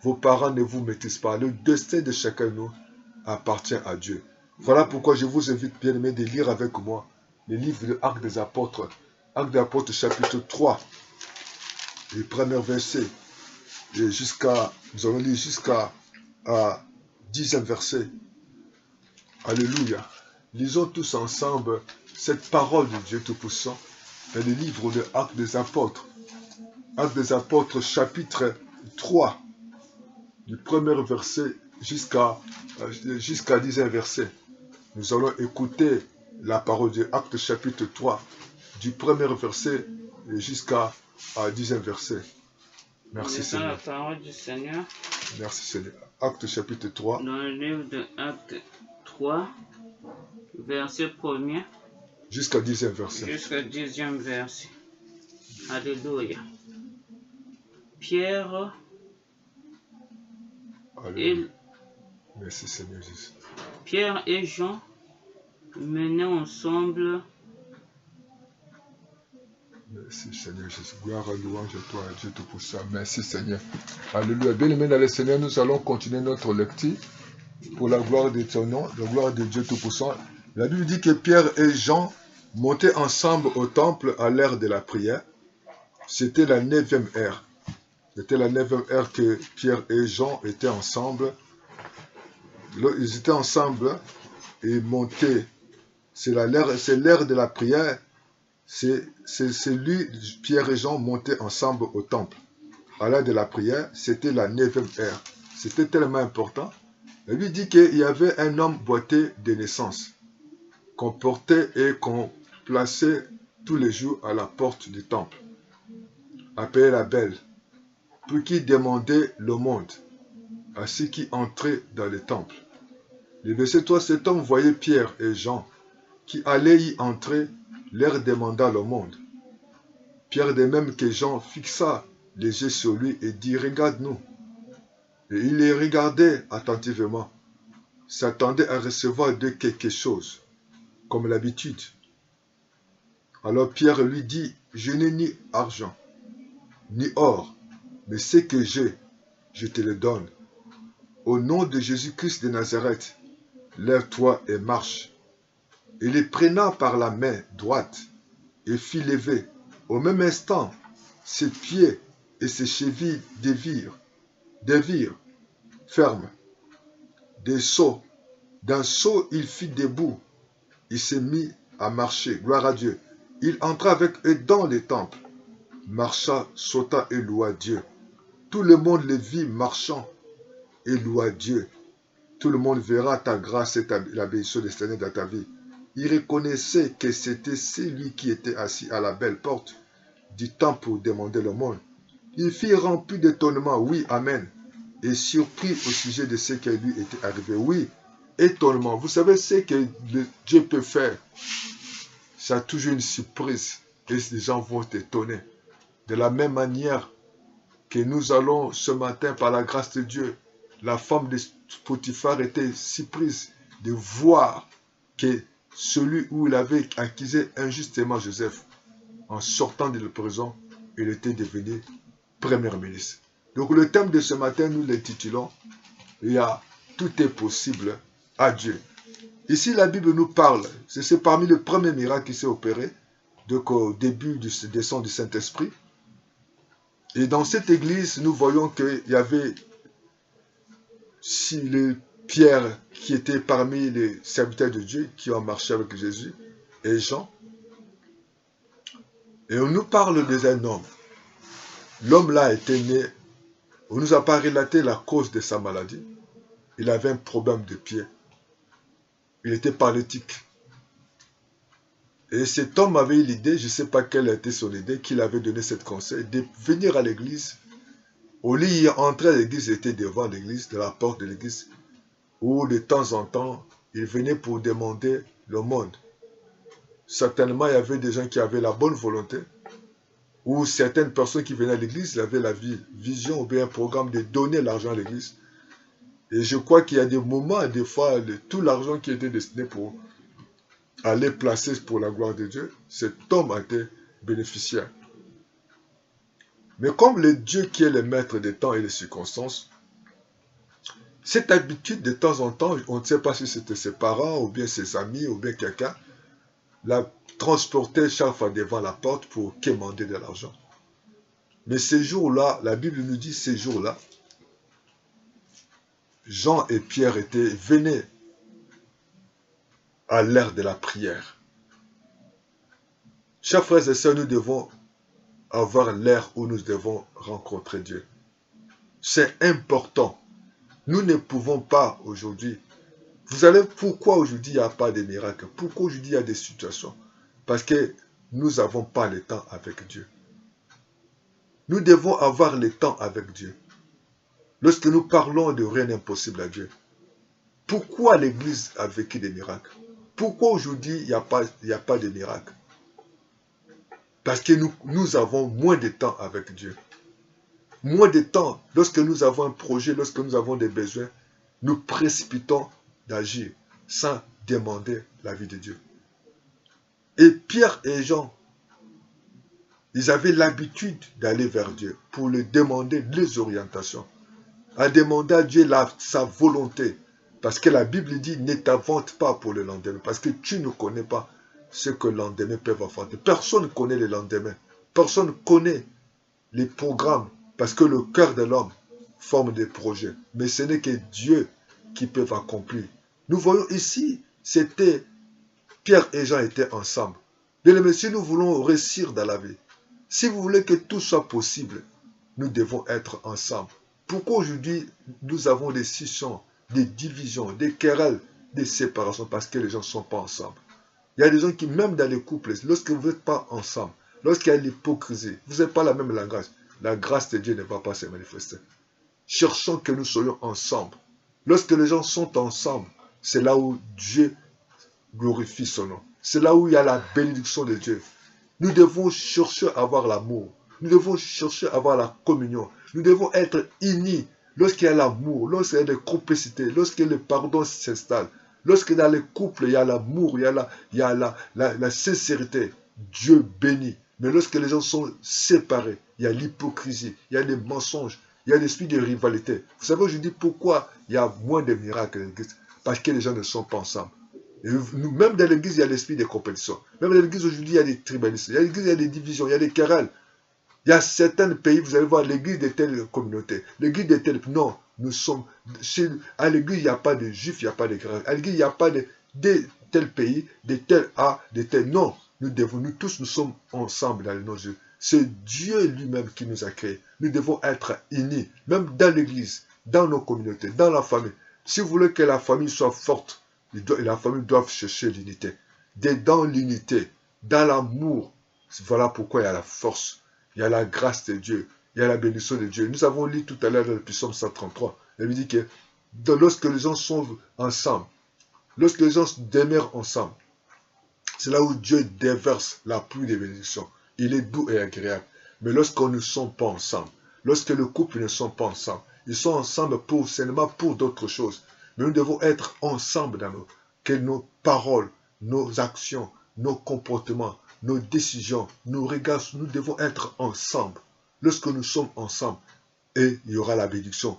vos parents ne vous maîtrisent pas. Le destin de chacun de nous appartient à Dieu. Voilà pourquoi je vous invite, bien aimés, de lire avec moi le livre de Actes des Apôtres. Actes des Apôtres, chapitre 3, le premier verset. Et nous allons lire jusqu'à 10e verset. Alléluia. Lisons tous ensemble cette parole de Dieu Tout-Puissant dans le livre de Actes des Apôtres. Actes des Apôtres, chapitre 3, du premier verset jusqu'à 10e verset. Nous allons écouter la parole de Actes chapitre 3, du premier verset jusqu'à 10e verset. Merci Seigneur.
La parole du Seigneur.
Merci Seigneur. Actes chapitre 3.
Dans le livre de Actes 3, verset 1er
jusqu'au 10e verset.
jusqu'au 10e verset. Alléluia. Pierre
Alléluia.
et,
Merci Seigneur Jésus.
Pierre et Jean menaient ensemble.
Merci Seigneur Jésus. Gloire à louange à toi, Dieu Tout-Puissant. Merci Seigneur. Alléluia. Bien-aimés dans le Seigneur, nous allons continuer notre lecture pour la gloire de ton nom, la gloire de Dieu Tout-Puissant. La Bible dit que Pierre et Jean montaient ensemble au temple à l'heure de la prière. C'était la 9e heure. C'était la 9e heure que Pierre et Jean étaient ensemble. Ils étaient ensemble et montaient. C'est l'heure de la prière. C'est lui, Pierre et Jean montaient ensemble au temple. À l'heure de la prière, c'était la 9e heure. C'était tellement important. Il lui dit qu'il y avait un homme boiteux de naissance qu'on portait et qu'on plaçait tous les jours à la porte du temple, appelé la Belle, pour qui demandait l'aumône à ceux qui entraient dans le temple. Le verset 3, cet homme voyait Pierre et Jean qui allaient y entrer, leur demanda l'aumône. Pierre, de même que Jean, fixa les yeux sur lui et dit « Regarde-nous ». Et il les regardait attentivement, s'attendait à recevoir d'eux quelque chose, comme l'habitude. Alors Pierre lui dit « Je n'ai ni argent, ni or, mais ce que j'ai, je te le donne. Au nom de Jésus-Christ de Nazareth, lève-toi et marche. » Et les prenant par la main droite, et fit lever. Au même instant, ses pieds et ses chevilles dévirent fermes. D'un saut, il fit debout. Il s'est mis à marcher. Gloire à Dieu. Il entra avec eux dans le temple, marcha, sauta et loua Dieu. Tout le monde le vit marchant et loua Dieu. Tout le monde verra ta grâce et la bénédiction de Seigneur dans ta vie. Il reconnaissait que c'était celui qui était assis à la belle porte du temple pour demander le monde. Il fut rempli d'étonnement, oui, amen, et surpris au sujet de ce qui lui était arrivé. Oui, étonnement. Vous savez ce que Dieu peut faire. C'est toujours une surprise et les gens vont t'étonner. De la même manière que nous allons ce matin, par la grâce de Dieu, la femme de Potiphar était surprise de voir que celui où il avait accusé injustement Joseph, en sortant de la prison, il était devenu premier ministre. Donc le thème de ce matin, nous l'intitulons « Tout est possible à Dieu ». Ici, la Bible nous parle, c'est parmi les premiers miracles qui s'est opéré, donc au début du descente du Saint-Esprit. Et dans cette église, nous voyons qu'il y avait Pierre qui était parmi les serviteurs de Dieu qui ont marché avec Jésus et Jean. Et on nous parle d'un homme. L'homme là était né, on ne nous a pas relaté la cause de sa maladie. Il avait un problème de pied. Il était paralytique. Et cet homme avait eu l'idée, je ne sais pas quelle était son idée, qu'il avait donné ce conseil, de venir à l'église. Au lieu d'entrer à l'église, il était devant l'église, de la porte de l'église, où de temps en temps, il venait pour demander le monde. Certainement, il y avait des gens qui avaient la bonne volonté, ou certaines personnes qui venaient à l'église avaient la vision ou bien un programme de donner l'argent à l'église. Et je crois qu'il y a des moments, des fois, tout l'argent qui était destiné pour aller placer pour la gloire de Dieu, cet homme a été bénéficiaire. Mais comme le Dieu qui est le maître des temps et des circonstances, cette habitude de temps en temps, on ne sait pas si c'était ses parents ou bien ses amis ou bien quelqu'un, la transportait chaque fois devant la porte pour quémander de l'argent. Mais ces jours-là, la Bible nous dit ces jours-là, Jean et Pierre venaient à l'heure de la prière. Chers frères et sœurs, nous devons avoir l'heure où nous devons rencontrer Dieu. C'est important. Nous ne pouvons pas aujourd'hui. Vous savez pourquoi aujourd'hui il n'y a pas de miracles? Pourquoi aujourd'hui il y a des situations? Parce que nous n'avons pas le temps avec Dieu. Nous devons avoir le temps avec Dieu. Lorsque nous parlons de rien d'impossible à Dieu, pourquoi l'Église a vécu des miracles? Pourquoi aujourd'hui il n'y a pas de miracle? Parce que nous avons moins de temps avec Dieu. Moins de temps, lorsque nous avons un projet, lorsque nous avons des besoins, nous précipitons d'agir sans demander l'avis de Dieu. Et Pierre et Jean, ils avaient l'habitude d'aller vers Dieu pour lui demander les orientations, à demander à Dieu sa volonté. Parce que la Bible dit, ne t'avante pas pour le lendemain, parce que tu ne connais pas ce que le lendemain peut affronter. Personne ne connaît le lendemain. Personne ne connaît les programmes, parce que le cœur de l'homme forme des projets. Mais ce n'est que Dieu qui peut accomplir. Nous voyons ici, c'était Pierre et Jean étaient ensemble. Mais si nous voulons réussir dans la vie, si vous voulez que tout soit possible, nous devons être ensemble. Pourquoi aujourd'hui nous avons des scissions, des divisions, des querelles, des séparations? Parce que les gens ne sont pas ensemble. Il y a des gens qui, même dans les couples, lorsque vous n'êtes pas ensemble, lorsqu'il y a l'hypocrisie, vous n'avez pas la même langage, la grâce de Dieu ne va pas se manifester. Cherchons que nous soyons ensemble. Lorsque les gens sont ensemble, c'est là où Dieu glorifie son nom. C'est là où il y a la bénédiction de Dieu. Nous devons chercher à avoir l'amour. Nous devons chercher à avoir la communion. Nous devons être unis lorsqu'il y a l'amour, lorsqu'il y a la complicité, lorsque le pardon s'installe, lorsque dans les couples il y a l'amour, il y a la sincérité. Dieu bénit. Mais lorsque les gens sont séparés, il y a l'hypocrisie, il y a les mensonges, il y a l'esprit de rivalité. Vous savez, je dis pourquoi il y a moins de miracles dans l'église? Parce que les gens ne sont pas ensemble. Et même dans l'église, il y a l'esprit de compétition. Même dans l'église aujourd'hui, il y a des tribalistes. Dans l'église, il y a des divisions, il y a des querelles. Il y a certains pays, vous allez voir, l'église de telle communauté, l'église de telle... Non, nous sommes... À l'église, il n'y a pas de juifs, il n'y a pas de querelles. À l'église, il n'y a pas de tel pays, de tel A, de tel... Non, nous tous, nous sommes ensemble dans nos yeux. C'est Dieu lui-même qui nous a créés. Nous devons être unis, même dans l'église, dans nos communautés, dans la famille. Si vous voulez que la famille soit forte, la famille doit chercher l'unité. Dans l'unité, dans l'amour, voilà pourquoi il y a la force, il y a la grâce de Dieu, il y a la bénédiction de Dieu. Nous avons lu tout à l'heure dans le psaume 133. Il dit que lorsque les gens sont ensemble, lorsque les gens demeurent ensemble, c'est là où Dieu déverse la pluie des bénédictions. Il est doux et agréable. Mais lorsqu'on ne sont pas ensemble, lorsque le couple ne sont pas ensemble, ils sont ensemble seulement pour d'autres choses. Mais nous devons être ensemble que nos paroles, nos actions, nos comportements, nos décisions, nos regards, nous devons être ensemble. Lorsque nous sommes ensemble, et il y aura la bénédiction.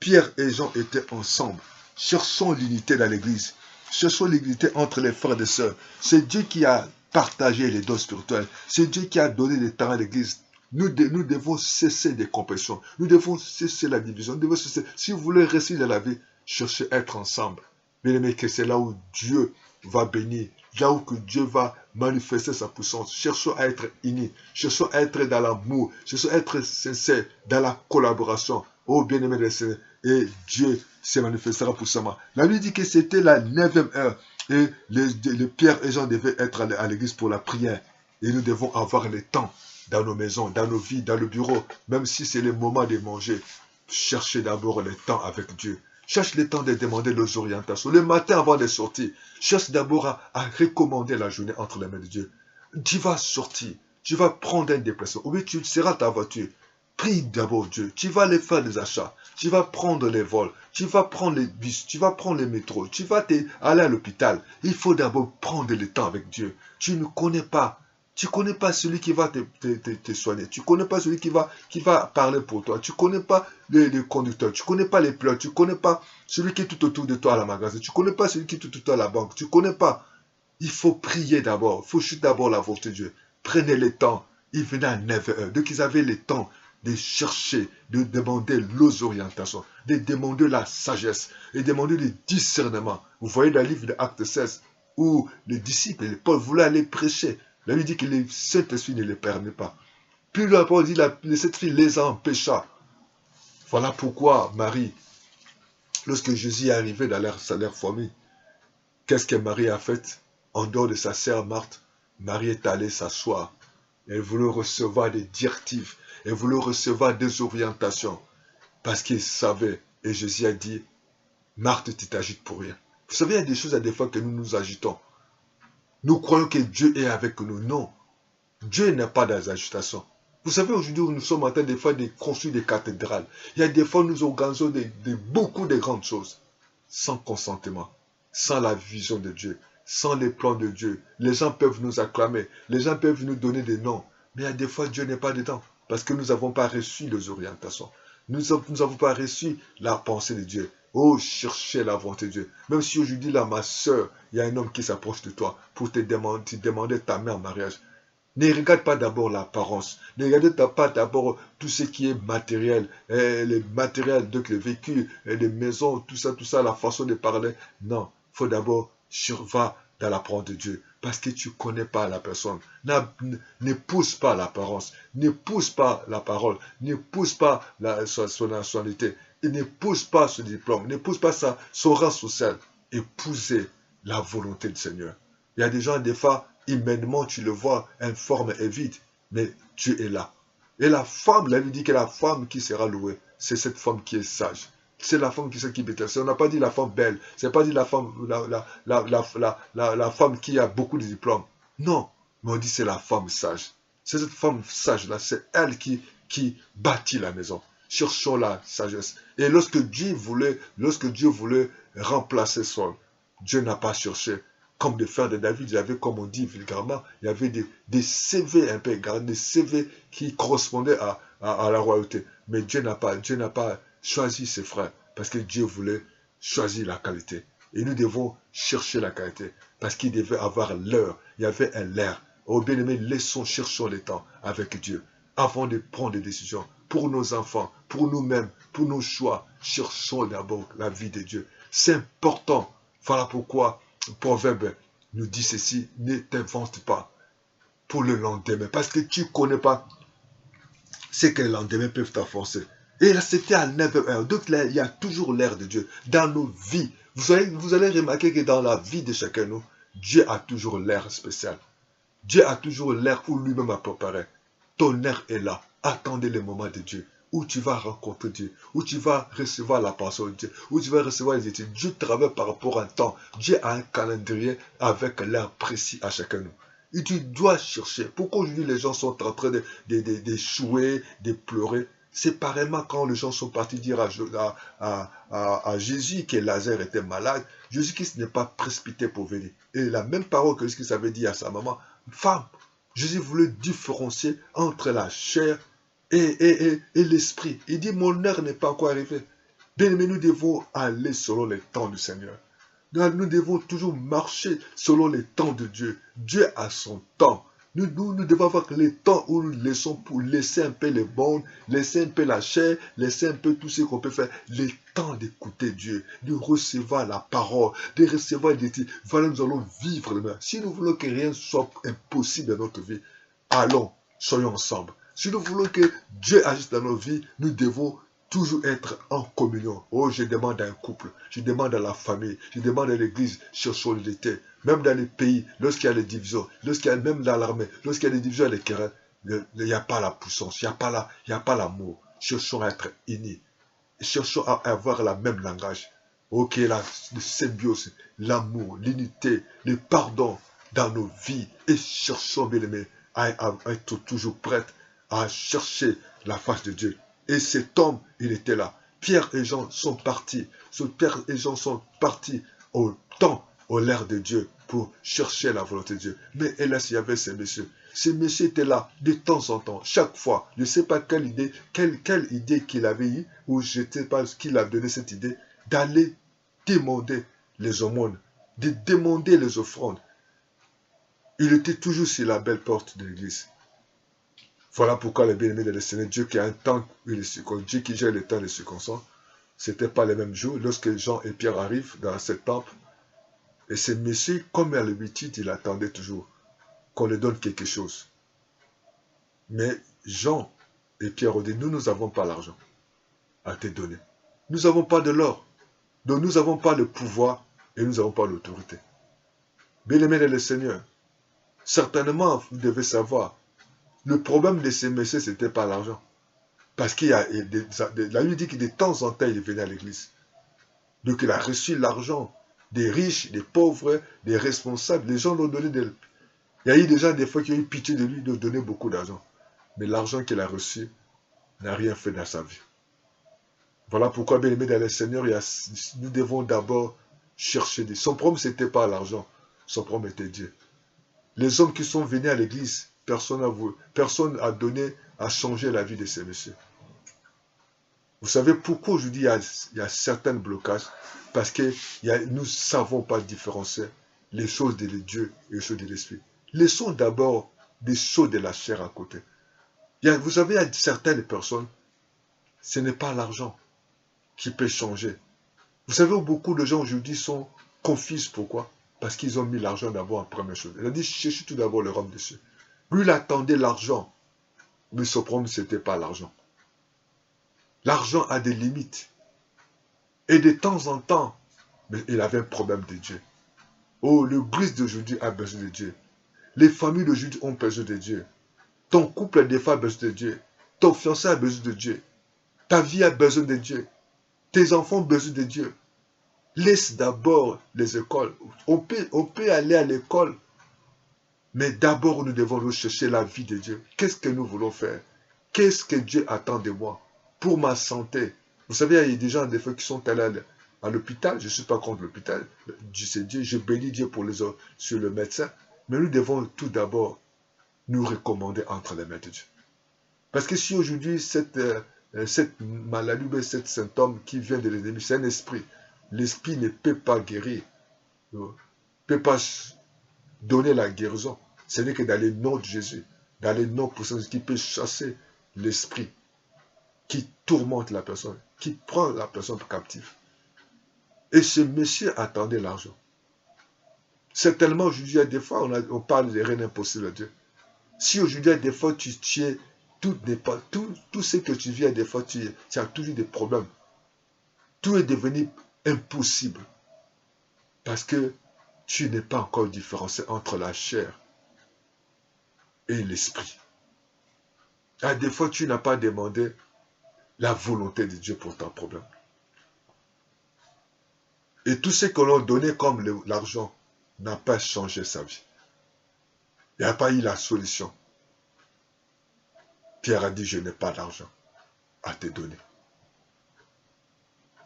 Pierre et Jean étaient ensemble. Cherchons l'unité dans l'église. Cherchons l'unité entre les frères et sœurs. C'est Dieu qui a partagé les dons spirituels. C'est Dieu qui a donné des talents à l'église. Nous devons cesser des compétitions. Nous devons cesser la division. Nous devons cesser. Si vous voulez réussir dans la vie, cherchez à être ensemble. Bien aimé, que c'est là où Dieu va bénir. Là où que Dieu va manifester sa puissance. Cherchons à être unis. Cherchons à être dans l'amour. Cherchons à être sincères dans la collaboration. Oh bien-aimé des Seigneurs. Et Dieu se manifestera puissamment. La Bible dit que c'était la 9e heure. Et le Pierre et Jean devaient être à l'église pour la prière. Et nous devons avoir le temps dans nos maisons, dans nos vies, dans le bureau. Même si c'est le moment de manger. Cherchez d'abord le temps avec Dieu. Cherche le temps de demander les orientations. Le matin avant de sortir, cherche d'abord à recommander la journée entre les mains de Dieu. Tu vas sortir, tu vas prendre un déplacement. Ou bien tu seras ta voiture. Prie d'abord Dieu. Tu vas aller faire des achats. Tu vas prendre les vols. Tu vas prendre les bus. Tu vas prendre les métros. Tu vas aller à l'hôpital. Il faut d'abord prendre le temps avec Dieu. Tu ne connais pas. Tu ne connais pas celui qui va te soigner. Tu ne connais pas celui qui va parler pour toi. Tu ne connais pas le conducteur. Tu ne connais pas les pilotes. Tu ne connais pas celui qui est tout autour de toi à la magasin. Tu ne connais pas celui qui est tout autour de toi à la banque. Tu ne connais pas. Il faut prier d'abord. Il faut chercher d'abord la volonté de Dieu. Prenez le temps. Il venait à 9h. Donc ils avaient le temps de chercher, de demander les orientations, de demander la sagesse, et demander le discernement. Vous voyez dans le livre de Actes 16, où les disciples, les Paul voulaient aller prêcher. La Bible dit que le Saint-Esprit ne les permet pas. Puis la Paul dit que cette fille les empêcha. Voilà pourquoi Marie, lorsque Jésus est arrivé dans leur famille, qu'est-ce que Marie a fait? En dehors de sa sœur Marthe, Marie est allée s'asseoir. Elle voulait recevoir des directives. Elle voulait recevoir des orientations. Parce qu'il savait. Et Jésus a dit, Marthe, tu t'agites pour rien. Vous savez, il y a des choses à des fois que nous nous agitons. Nous croyons que Dieu est avec nous. Non. Dieu n'est pas dans les agitations. Vous savez, aujourd'hui, nous sommes en train des fois de construire des cathédrales. Il y a des fois, nous organisons beaucoup de grandes choses. Sans consentement, sans la vision de Dieu, sans les plans de Dieu. Les gens peuvent nous acclamer. Les gens peuvent nous donner des noms. Mais il y a des fois, Dieu n'est pas dedans. Parce que nous n'avons pas reçu les orientations. Nous n'avons pas reçu la pensée de Dieu. Oh, cherchez la volonté de Dieu. Même si aujourd'hui, là, ma soeur, il y a un homme qui s'approche de toi pour te demander ta main en mariage. Ne regarde pas d'abord l'apparence. Ne regarde pas d'abord tout ce qui est matériel. Les matériels, donc les véhicules, les maisons, tout ça, la façon de parler. Non, il faut d'abord va dans la parole de Dieu. Parce que tu ne connais pas la personne. N'épouse pas l'apparence. N'épouse pas la parole. N'épouse pas son nationalité. Et n'épouse pas ce diplôme. N'épouse pas son rang social. Épousez la volonté du Seigneur. Il y a des gens, des fois, humainement, tu le vois, informe et vide. Mais Dieu est là. Et la femme, là, lui dit que la femme qui sera louée, c'est cette femme qui est sage. C'est la femme qui est belle. On n'a pas dit la femme belle. C'est pas dit la femme, la femme qui a beaucoup de diplômes. Non. Mais on dit c'est la femme sage. C'est cette femme sage-là. C'est elle qui bâtit la maison. Cherchons la sagesse. Et lorsque Dieu voulait remplacer Saul, Dieu n'a pas cherché. Comme de faire de David, il y avait, comme on dit vulgairement, il y avait des CV un peu, des CV qui correspondaient à la royauté. Mais Dieu n'a pas choisi ses frères, parce que Dieu voulait choisir la qualité. Et nous devons chercher la qualité, parce qu'il devait avoir l'heure. Il y avait un l'air. Oh bien-aimés, cherchons le temps avec Dieu, avant de prendre des décisions pour nos enfants, pour nous-mêmes, pour nos choix. Cherchons d'abord la vie de Dieu. C'est important. Voilà pourquoi Proverbe nous dit ceci, ne t'invente pas pour le lendemain, parce que tu ne connais pas ce que les lendemains peuvent t'enfoncer. Et là, c'était à 9h. Donc là, il y a toujours l'air de Dieu dans nos vies. Vous allez remarquer que dans la vie de chacun de nous, Dieu a toujours l'air spécial. Dieu a toujours l'air où lui-même a préparé. Ton air est là. Attendez le moment de Dieu, où tu vas rencontrer Dieu, où tu vas recevoir la parole de Dieu, où tu vas recevoir les études. Dieu travaille par rapport à un temps. Dieu a un calendrier avec l'heure précis à chacun de nous. Et tu dois chercher. Pourquoi aujourd'hui les gens sont en train d'échouer, de pleurer? C'est pareillement quand les gens sont partis dire à Jésus que Lazare était malade. Jésus-Christ n'est pas précipité pour venir. Et la même parole que Jésus-Christ avait dit à sa maman, femme, Jésus voulait différencier entre la chair et l'esprit. Il dit, mon heure n'est pas encore arrivée. Bien aimé, nous devons aller selon les temps du Seigneur. Nous devons toujours marcher selon les temps de Dieu. Dieu a son temps. Nous devons avoir les temps où nous laissons pour laisser un peu les bonnes, laisser un peu la chair, laisser un peu tout ce qu'on peut faire. Le temps d'écouter Dieu, de recevoir la parole, de recevoir des titres. Voilà, nous allons vivre demain. Si nous voulons que rien soit impossible dans notre vie, allons, soyons ensemble. Si nous voulons que Dieu agisse dans nos vies, nous devons toujours être en communion. Oh, je demande à un couple, je demande à la famille, je demande à l'église, cherchons l'unité. Même dans les pays, lorsqu'il y a les divisions, même dans l'armée, lorsqu'il y a les divisions et les querelles, il n'y a pas la puissance, il n'y a pas l'amour. Cherchons à être unis. Cherchons à avoir le même langage. Ok, la symbiose, l'amour, l'unité, le pardon dans nos vies. Et cherchons, bien aimés, à être toujours prêts à chercher la face de Dieu. Et cet homme, il était là. Pierre et Jean sont partis. Pierre et Jean sont partis au temps, au l'air de Dieu, pour chercher la volonté de Dieu. Mais hélas, il y avait ces messieurs. Ces messieurs étaient là de temps en temps, chaque fois. Je ne sais pas quelle idée qu'il avait eue, ou je ne sais pas qui l'a donné cette idée, d'aller demander les aumônes, de demander les offrandes. Il était toujours sur la belle porte de l'église. Voilà pourquoi les bien-aimés de le Seigneur, Dieu qui a un temps, Dieu qui gère le temps des circonstances, ce n'était pas les mêmes jours. Lorsque Jean et Pierre arrivent dans cet temple, et ces messieurs, comme à l'habitude, il attendait toujours qu'on lui donne quelque chose. Mais Jean et Pierre ont dit, nous n'avons pas l'argent à te donner. Nous n'avons pas de l'or. Donc nous n'avons pas le pouvoir et nous n'avons pas l'autorité. Bien-aimés de le Seigneur, certainement, vous devez savoir, le problème de ces messieurs, ce n'était pas l'argent. Parce qu'il y a, la Bible dit que de temps en temps, il venait à l'église. Donc il a reçu l'argent des riches, des pauvres, des responsables. Les gens l'ont donné. Il y a eu des gens, des fois, qui ont eu pitié de lui, de donner beaucoup d'argent. Mais l'argent qu'il a reçu n'a rien fait dans sa vie. Voilà pourquoi, bien aimé dans le Seigneur, nous devons d'abord chercher Dieu. Son problème, ce n'était pas l'argent. Son problème était Dieu. Les hommes qui sont venus à l'église, personne n'a donné à changer la vie de ces messieurs. Vous savez pourquoi aujourd'hui il y a certains blocages? Parce que nous ne savons pas différencier les choses de Dieu et les choses de l'esprit. Laissons d'abord des choses de la chair à côté. Vous savez, il y a certaines personnes, ce n'est pas l'argent qui peut changer. Vous savez où beaucoup de gens aujourd'hui sont confus. Pourquoi? Parce qu'ils ont mis l'argent d'abord en première chose. Il a dit, cherchez tout d'abord le royaume des cieux. Lui, il attendait l'argent. Mais son problème, ce n'était pas l'argent. L'argent a des limites. Et de temps en temps, mais il avait un problème de Dieu. Oh, le brise d'aujourd'hui a besoin de Dieu. Les familles d'aujourd'hui ont besoin de Dieu. Ton couple des fois a besoin de Dieu. Ton fiancé a besoin de Dieu. Ta vie a besoin de Dieu. Tes enfants ont besoin de Dieu. Laisse d'abord les écoles. On peut aller à l'école. Mais d'abord, nous devons rechercher la vie de Dieu. Qu'est-ce que nous voulons faire? Qu'est-ce que Dieu attend de moi? Pour ma santé. Vous savez, il y a des gens, des fois, qui sont allés à l'hôpital. Je ne suis pas contre l'hôpital. Je Dieu, je bénis Dieu pour les autres, sur le médecin. Mais nous devons tout d'abord nous recommander entre les mains de Dieu. Parce que si aujourd'hui, cette maladie, cet symptôme qui vient de l'ennemi, c'est un esprit. L'esprit ne peut pas guérir. Ne peut pas donner la guérison. Ce n'est que dans le nom de Jésus, dans le nom puissant qui peut chasser l'esprit qui tourmente la personne, qui prend la personne captive. Et ce monsieur attendait l'argent. Certainement, aujourd'hui, des fois, on parle de rien impossible à Dieu. Si aujourd'hui, des fois, tu es, tout ce que tu vis, des fois, tu as toujours des problèmes. Tout est devenu impossible. Parce que tu n'es pas encore différencié entre la chair et l'esprit. Des fois, tu n'as pas demandé la volonté de Dieu pour ton problème. Et tout ce que l'on donnait comme l'argent n'a pas changé sa vie. Il n'y a pas eu la solution. Pierre a dit, je n'ai pas d'argent à te donner.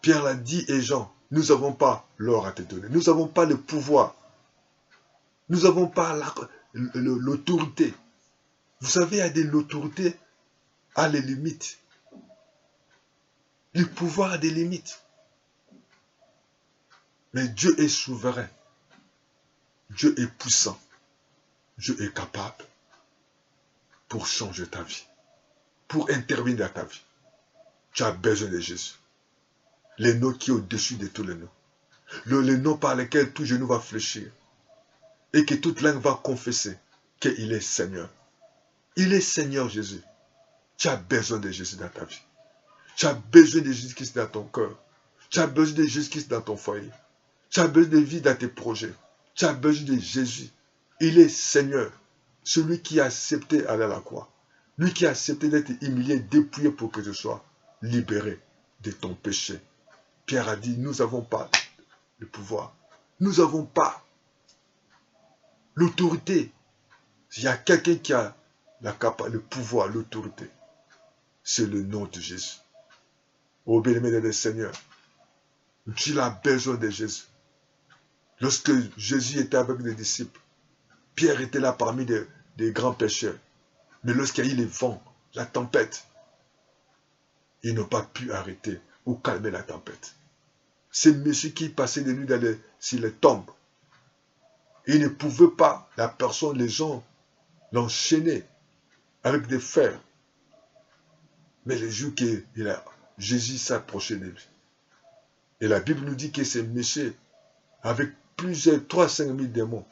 Pierre l'a dit, et Jean, nous n'avons pas l'or à te donner. Nous n'avons pas le pouvoir. Nous n'avons pas l'autorité. Vous savez, il y a l'autorité à les limites. Le pouvoir a des limites. Mais Dieu est souverain. Dieu est puissant. Dieu est capable pour changer ta vie. Pour intervenir dans ta vie. Tu as besoin de Jésus. Le nom qui est au-dessus de tous les noms. Le nom par lequel tout genou va fléchir. Et que toute langue va confesser qu'il est Seigneur. Il est Seigneur Jésus. Tu as besoin de Jésus dans ta vie. Tu as besoin de Jésus-Christ dans ton cœur. Tu as besoin de Jésus-Christ dans ton foyer. Tu as besoin de vie dans tes projets. Tu as besoin de Jésus. Il est Seigneur. Celui qui a accepté d'aller à la croix. Lui qui a accepté d'être humilié, dépouillé pour que tu sois libéré de ton péché. Pierre a dit, nous n'avons pas le pouvoir. Nous n'avons pas l'autorité. Il y a quelqu'un qui a le pouvoir, l'autorité. C'est le nom de Jésus. Ô bien-aimé des Seigneurs, tu as besoin de Jésus. Lorsque Jésus était avec les disciples, Pierre était là parmi des grands pécheurs. Mais lorsqu'il y a eu les vents, la tempête, ils n'ont pas pu arrêter ou calmer la tempête. C'est monsieur qui passait des nuits sur les tombes. Il ne pouvait pas, les gens l'enchaînaient avec des fers. Mais les jours que Jésus s'approchait de lui. Et la Bible nous dit que c'est monsieur avec 3 à 5 000 démons,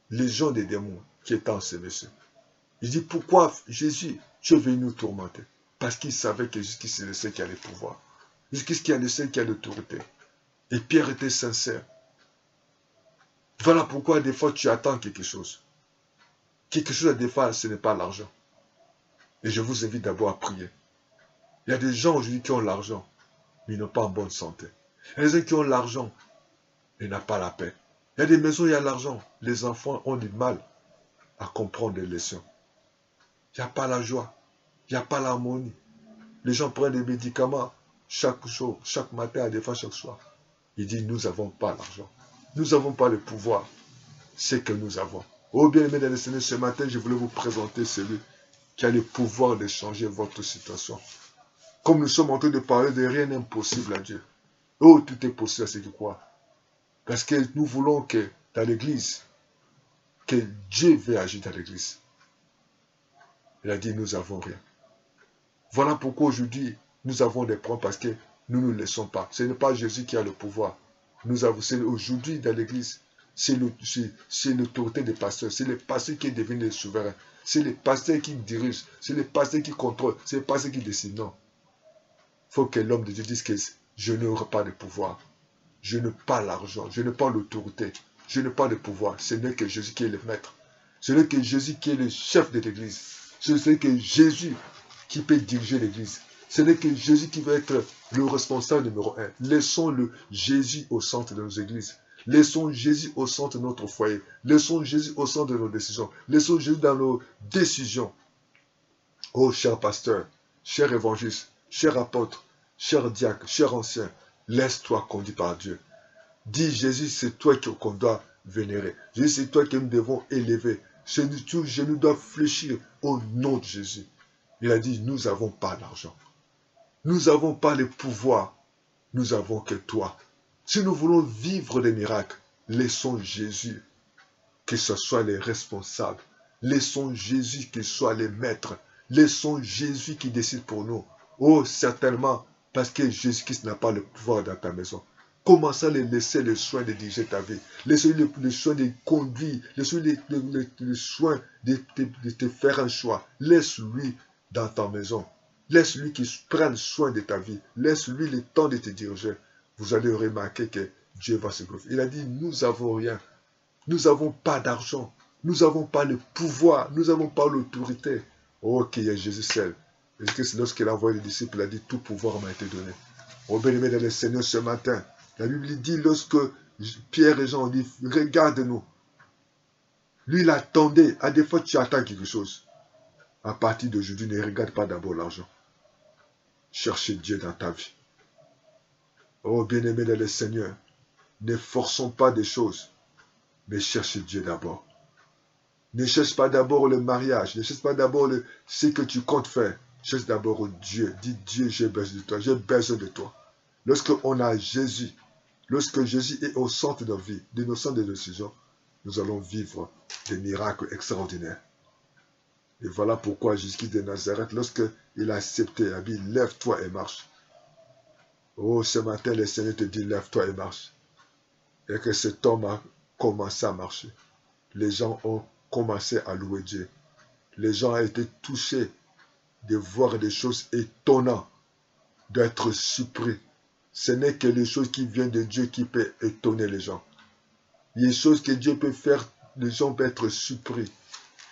légion des démons qui étaient en ce monsieur. Il dit, pourquoi Jésus, tu es venu nous tourmenter? Parce qu'il savait que Jésus c'est le seul qui a le pouvoir. Jésus qui est le seul qui a l'autorité. Et Pierre était sincère. Voilà pourquoi des fois tu attends quelque chose. Quelque chose, des fois, ce n'est pas l'argent. Et je vous invite d'abord à prier. Il y a des gens aujourd'hui qui ont l'argent, mais ils n'ont pas en bonne santé. Il y a des gens qui ont l'argent, il n'a pas la paix. Il y a des maisons, il y a l'argent. Les enfants ont du mal à comprendre les leçons. Il n'y a pas la joie. Il n'y a pas l'harmonie. Les gens prennent des médicaments chaque jour, chaque matin, à des fois chaque soir. Il dit, nous n'avons pas l'argent. Nous n'avons pas le pouvoir. C'est que nous avons. Oh bien-aimé dans le Seigneur, ce matin, je voulais vous présenter celui qui a le pouvoir de changer votre situation. Comme nous sommes en train de parler de rien d'impossible à Dieu. Oh, tout est possible à ceux qui croient. Parce que nous voulons que dans l'église, que Dieu veut agir dans l'église. Il a dit, nous n'avons rien. Voilà pourquoi aujourd'hui, nous avons des problèmes parce que nous ne le laissons pas. Ce n'est pas Jésus qui a le pouvoir. Nous avons, c'est aujourd'hui dans l'église, c'est l'autorité des pasteurs. C'est les pasteurs qui deviennent les souverains. C'est les pasteurs qui dirigent. C'est les pasteurs qui contrôlent. C'est les pasteurs qui décident. Non. Il faut que l'homme de Dieu dise que je n'aurai pas de pouvoir. Je n'ai pas l'argent. Je n'ai pas l'autorité. Je n'ai pas de pouvoir. Ce n'est que Jésus qui est le maître. Ce n'est que Jésus qui est le chef de l'église. Ce n'est que Jésus qui peut diriger l'église. Ce n'est que Jésus qui va être le responsable numéro 1. Laissons le Jésus au centre de nos églises. Laissons Jésus au centre de notre foyer. Laissons Jésus au centre de nos décisions. Laissons Jésus dans nos décisions. Oh, cher pasteur, cher évangéliste, cher apôtre, cher diacre, cher ancien, laisse-toi conduire par Dieu. Dis Jésus, c'est toi qu'on doit vénérer. Jésus, c'est toi que nous devons élever. Je nous dois fléchir au nom de Jésus. Il a dit, nous n'avons pas d'argent. Nous n'avons pas le pouvoir. Nous n'avons que toi. Si nous voulons vivre des miracles, laissons Jésus que ce soit les responsables. Laissons Jésus qu'il soit les maîtres. Laissons Jésus qui décide pour nous. Oh, certainement, parce que Jésus-Christ n'a pas le pouvoir dans ta maison. Commence à laisser le soin de diriger ta vie. Laissez le soin de conduire. Laissez le soin de te faire un choix. Laisse-lui dans ta maison. Laisse-lui qu'il prenne soin de ta vie. Laisse-lui le temps de te diriger. Vous allez remarquer que Dieu va se glorifier. Il a dit, nous n'avons rien. Nous n'avons pas d'argent. Nous n'avons pas le pouvoir. Nous n'avons pas l'autorité. Oh, qu'il y a Jésus seul. Lorsqu'il a envoyé les disciples, il a dit, tout pouvoir m'a été donné. Oh, bien-aimé dans le Seigneur ce matin, la Bible dit, lorsque Pierre et Jean ont dit, regarde-nous. Lui, il attendait. À des fois, tu attends quelque chose. À partir d'aujourd'hui, ne regarde pas d'abord l'argent. Cherchez Dieu dans ta vie. Oh, bien-aimé dans le Seigneur, ne forçons pas des choses, mais cherchez Dieu d'abord. Ne cherche pas d'abord le mariage, ne cherche pas d'abord ce que tu comptes faire. Cherche d'abord Dieu. Dis Dieu, j'ai besoin de toi, j'ai besoin de toi. Lorsqu'on a Jésus, lorsque Jésus est au centre de nos vies, de nos centres de décision, nous allons vivre des miracles extraordinaires. Et voilà pourquoi Jésus de Nazareth, lorsqu'il a accepté, il a dit, lève-toi et marche. Oh, ce matin, le Seigneur te dit, lève-toi et marche. Et que cet homme a commencé à marcher. Les gens ont commencé à louer Dieu. Les gens ont été touchés de voir des choses étonnantes, d'être surpris. Ce n'est que les choses qui viennent de Dieu qui peuvent étonner les gens. Les choses que Dieu peut faire, les gens peuvent être surpris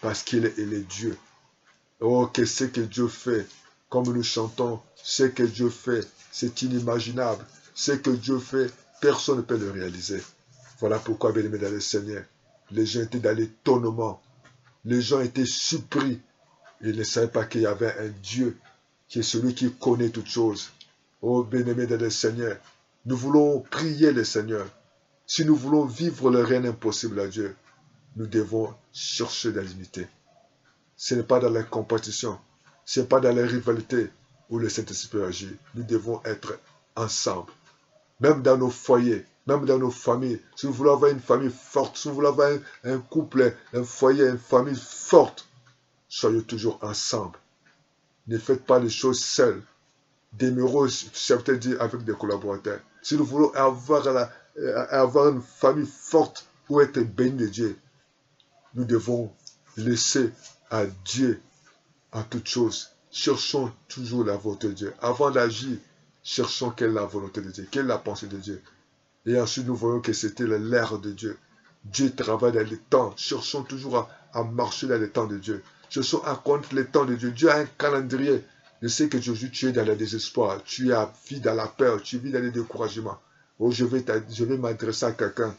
parce qu'il est Dieu. Oh, que ce que Dieu fait, comme nous chantons, ce que Dieu fait, c'est inimaginable. Ce que Dieu fait, personne ne peut le réaliser. Voilà pourquoi, bien-aimés dans le Seigneur, les gens étaient dans l'étonnement. Les gens étaient surpris. Ils ne savaient pas qu'il y avait un Dieu qui est celui qui connaît toutes choses. Oh, bien-aimés dans le Seigneur, nous voulons prier le Seigneur. Si nous voulons vivre le règne impossible à Dieu, nous devons chercher la l'unité. Ce n'est pas dans la compétition, ce n'est pas dans la rivalité où le Saint-Esprit agit. Nous devons être ensemble. Même dans nos foyers, même dans nos familles. Si nous voulons avoir une famille forte, si nous voulons avoir un couple, un foyer, une famille forte, soyez toujours ensemble. Ne faites pas les choses seuls. Demeurons, certains disent, avec des collaborateurs. Si nous voulons avoir une famille forte pour être bénis de Dieu, nous devons laisser à Dieu en toutes choses. Cherchons toujours la volonté de Dieu. Avant d'agir, cherchons quelle est la volonté de Dieu, quelle est la pensée de Dieu. Et ensuite, nous voyons que c'était l'ère de Dieu. Dieu travaille dans les temps. Cherchons toujours à marcher dans les temps de Dieu. Cherchons à connaître les temps de Dieu. Dieu a un calendrier. Je sais que aujourd'hui, tu es dans le désespoir. Tu vis dans la peur. Tu vis dans le découragement. Oh, je vais m'adresser à quelqu'un.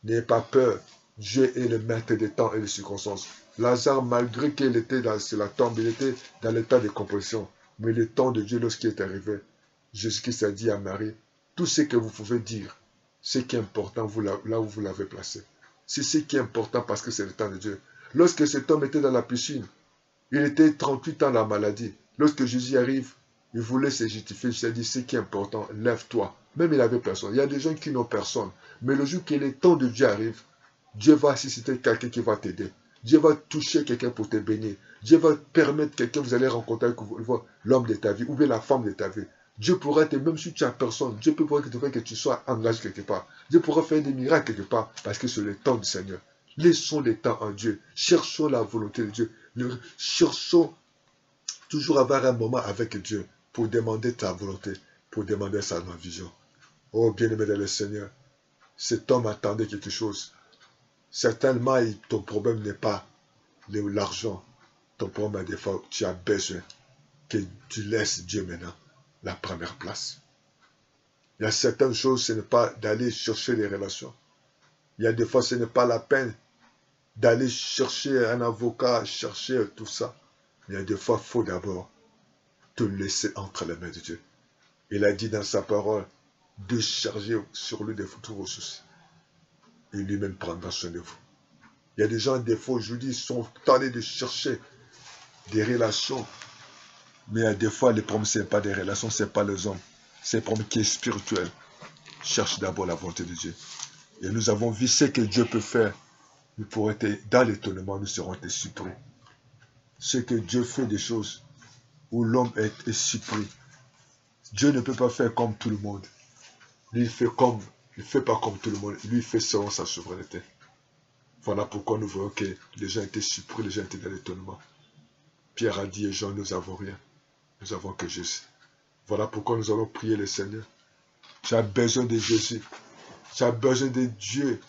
N'ayez pas peur. Dieu est le maître des temps et des circonstances. Lazare, malgré qu'il était sur la tombe, il était dans l'état de composition. Mais le temps de Dieu, lorsqu'il est arrivé, Jésus-Christ a dit à Marie, tout ce que vous pouvez dire, ce qui est important, là où vous l'avez placé. C'est ce qui est important parce que c'est le temps de Dieu. Lorsque cet homme était dans la piscine, il était 38 ans dans la maladie. Lorsque Jésus arrive, il voulait se justifier. Il s'est dit, ce qui est important, lève-toi. Même il n'avait personne. Il y a des gens qui n'ont personne. Mais le jour que le temps de Dieu arrive, Dieu va susciter quelqu'un qui va t'aider. Dieu va toucher quelqu'un pour te bénir. Dieu va permettre quelqu'un, vous allez rencontrer l'homme de ta vie ou bien la femme de ta vie. Dieu pourra te, même si tu as personne, Dieu peut pouvoir que tu sois engagé quelque part. Dieu pourra faire des miracles quelque part parce que c'est le temps du Seigneur. Laissons les temps en Dieu. Cherchons la volonté de Dieu. Cherchons toujours avoir un moment avec Dieu pour demander ta volonté, pour demander sa vision. Oh bien-aimé dans le Seigneur, cet homme attendait quelque chose. Certainement, ton problème n'est pas l'argent. Ton problème, des fois, tu as besoin que tu laisses Dieu maintenant la première place. Il y a certaines choses, ce n'est pas d'aller chercher des relations. Il y a des fois, ce n'est pas la peine d'aller chercher un avocat, chercher tout ça. Il y a des fois, il faut d'abord te laisser entre les mains de Dieu. Il a dit dans sa parole de charger sur lui de tous vos soucis. Et lui-même prendra soin de vous. Il y a des gens, des fois, aujourd'hui, ils sont tannés de chercher des relations. Mais il y a des fois, les problèmes, ce n'est pas des relations, ce n'est pas les hommes. C'est un problème qui est spirituel. Cherche d'abord la volonté de Dieu. Et nous avons vu ce que Dieu peut faire. Nous pourrons être dans l'étonnement, nous serons été surpris. Ce que Dieu fait des choses où l'homme est surpris. Dieu ne peut pas faire comme tout le monde. Lui, il ne fait pas comme tout le monde. Lui, il fait selon sa souveraineté. Voilà pourquoi nous voyons que les gens étaient surpris, les gens étaient dans l'étonnement. Pierre a dit, Jean, nous n'avons rien. Nous avons que Jésus. Voilà pourquoi nous allons prier le Seigneur. Tu as besoin de Jésus. Tu as besoin de Dieu.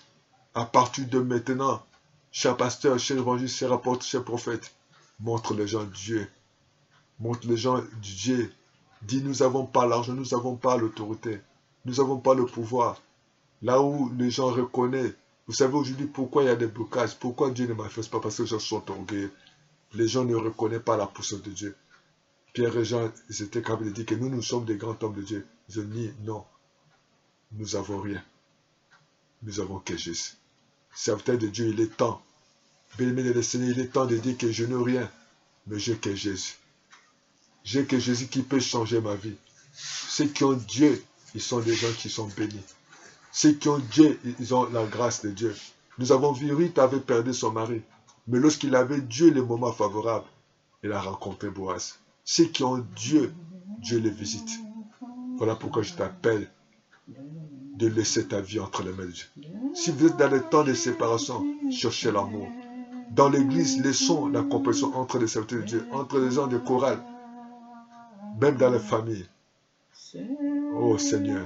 À partir de maintenant, cher pasteur, cher évangéliste, cher apôtre, cher prophète, montre les gens Dieu. Montre les gens Dieu. Dis, nous n'avons pas l'argent, nous n'avons pas l'autorité. Nous n'avons pas le pouvoir. Là où les gens reconnaissent. Vous savez aujourd'hui pourquoi il y a des blocages. Pourquoi Dieu ne manifeste pas? Parce que les gens sont orgueilleux. Les gens ne reconnaissent pas la puissance de Dieu. Pierre et Jean, ils étaient capables de dire que nous sommes des grands hommes de Dieu. Ils ont dit non. Nous n'avons rien. Nous avons que Jésus. Serviteur de Dieu, il est temps. Bien-aimé de le Seigneur, il est temps de dire que je n'ai rien. Mais j'ai que Jésus. J'ai que Jésus qui peut changer ma vie. Ceux qui ont Dieu, ils sont des gens qui sont bénis. Ceux qui ont Dieu, ils ont la grâce de Dieu. Nous avons vu, Ruth avait perdu son mari. Mais lorsqu'il avait Dieu, les moments favorables, il a rencontré Boaz. Ceux qui ont Dieu, Dieu les visite. Voilà pourquoi je t'appelle de laisser ta vie entre les mains de Dieu. Si vous êtes dans le temps de séparation, cherchez l'amour. Dans l'église, laissons la compréhension entre les serviteurs de Dieu, entre les gens de chorale, même dans les familles. Oh Seigneur,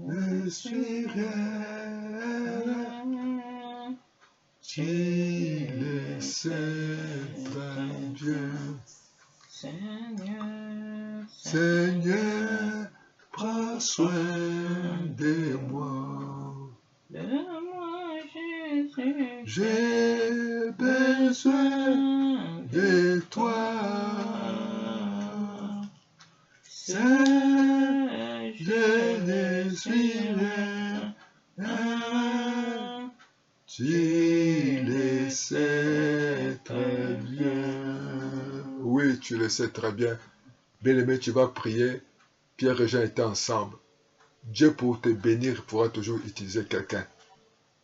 je suis réel, tu le sais très bien. Seigneur, prends soin de moi. J'ai besoin de toi. Je suis là. Tu le sais très bien. Oui, tu le sais très bien. Bien-aimé, tu vas prier. Pierre et Jean étaient ensemble. Dieu, pour te bénir, pourra toujours utiliser quelqu'un.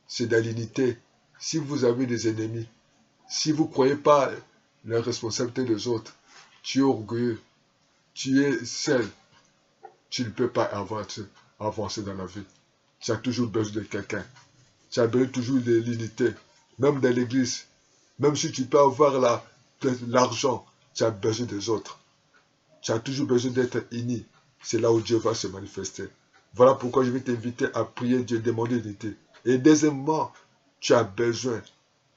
C'est dans l'unité. Si vous avez des ennemis, si vous ne croyez pas la responsabilité des autres, tu es orgueilleux, tu es seul, tu ne peux pas avancer dans la vie. Tu as toujours besoin de quelqu'un. Tu as besoin toujours de l'unité. Même dans l'église, même si tu peux avoir l'argent, tu as besoin des autres. Tu as toujours besoin d'être uni. C'est là où Dieu va se manifester. Voilà pourquoi je vais t'inviter à prier Dieu, demander l'unité. Et deuxièmement, tu as besoin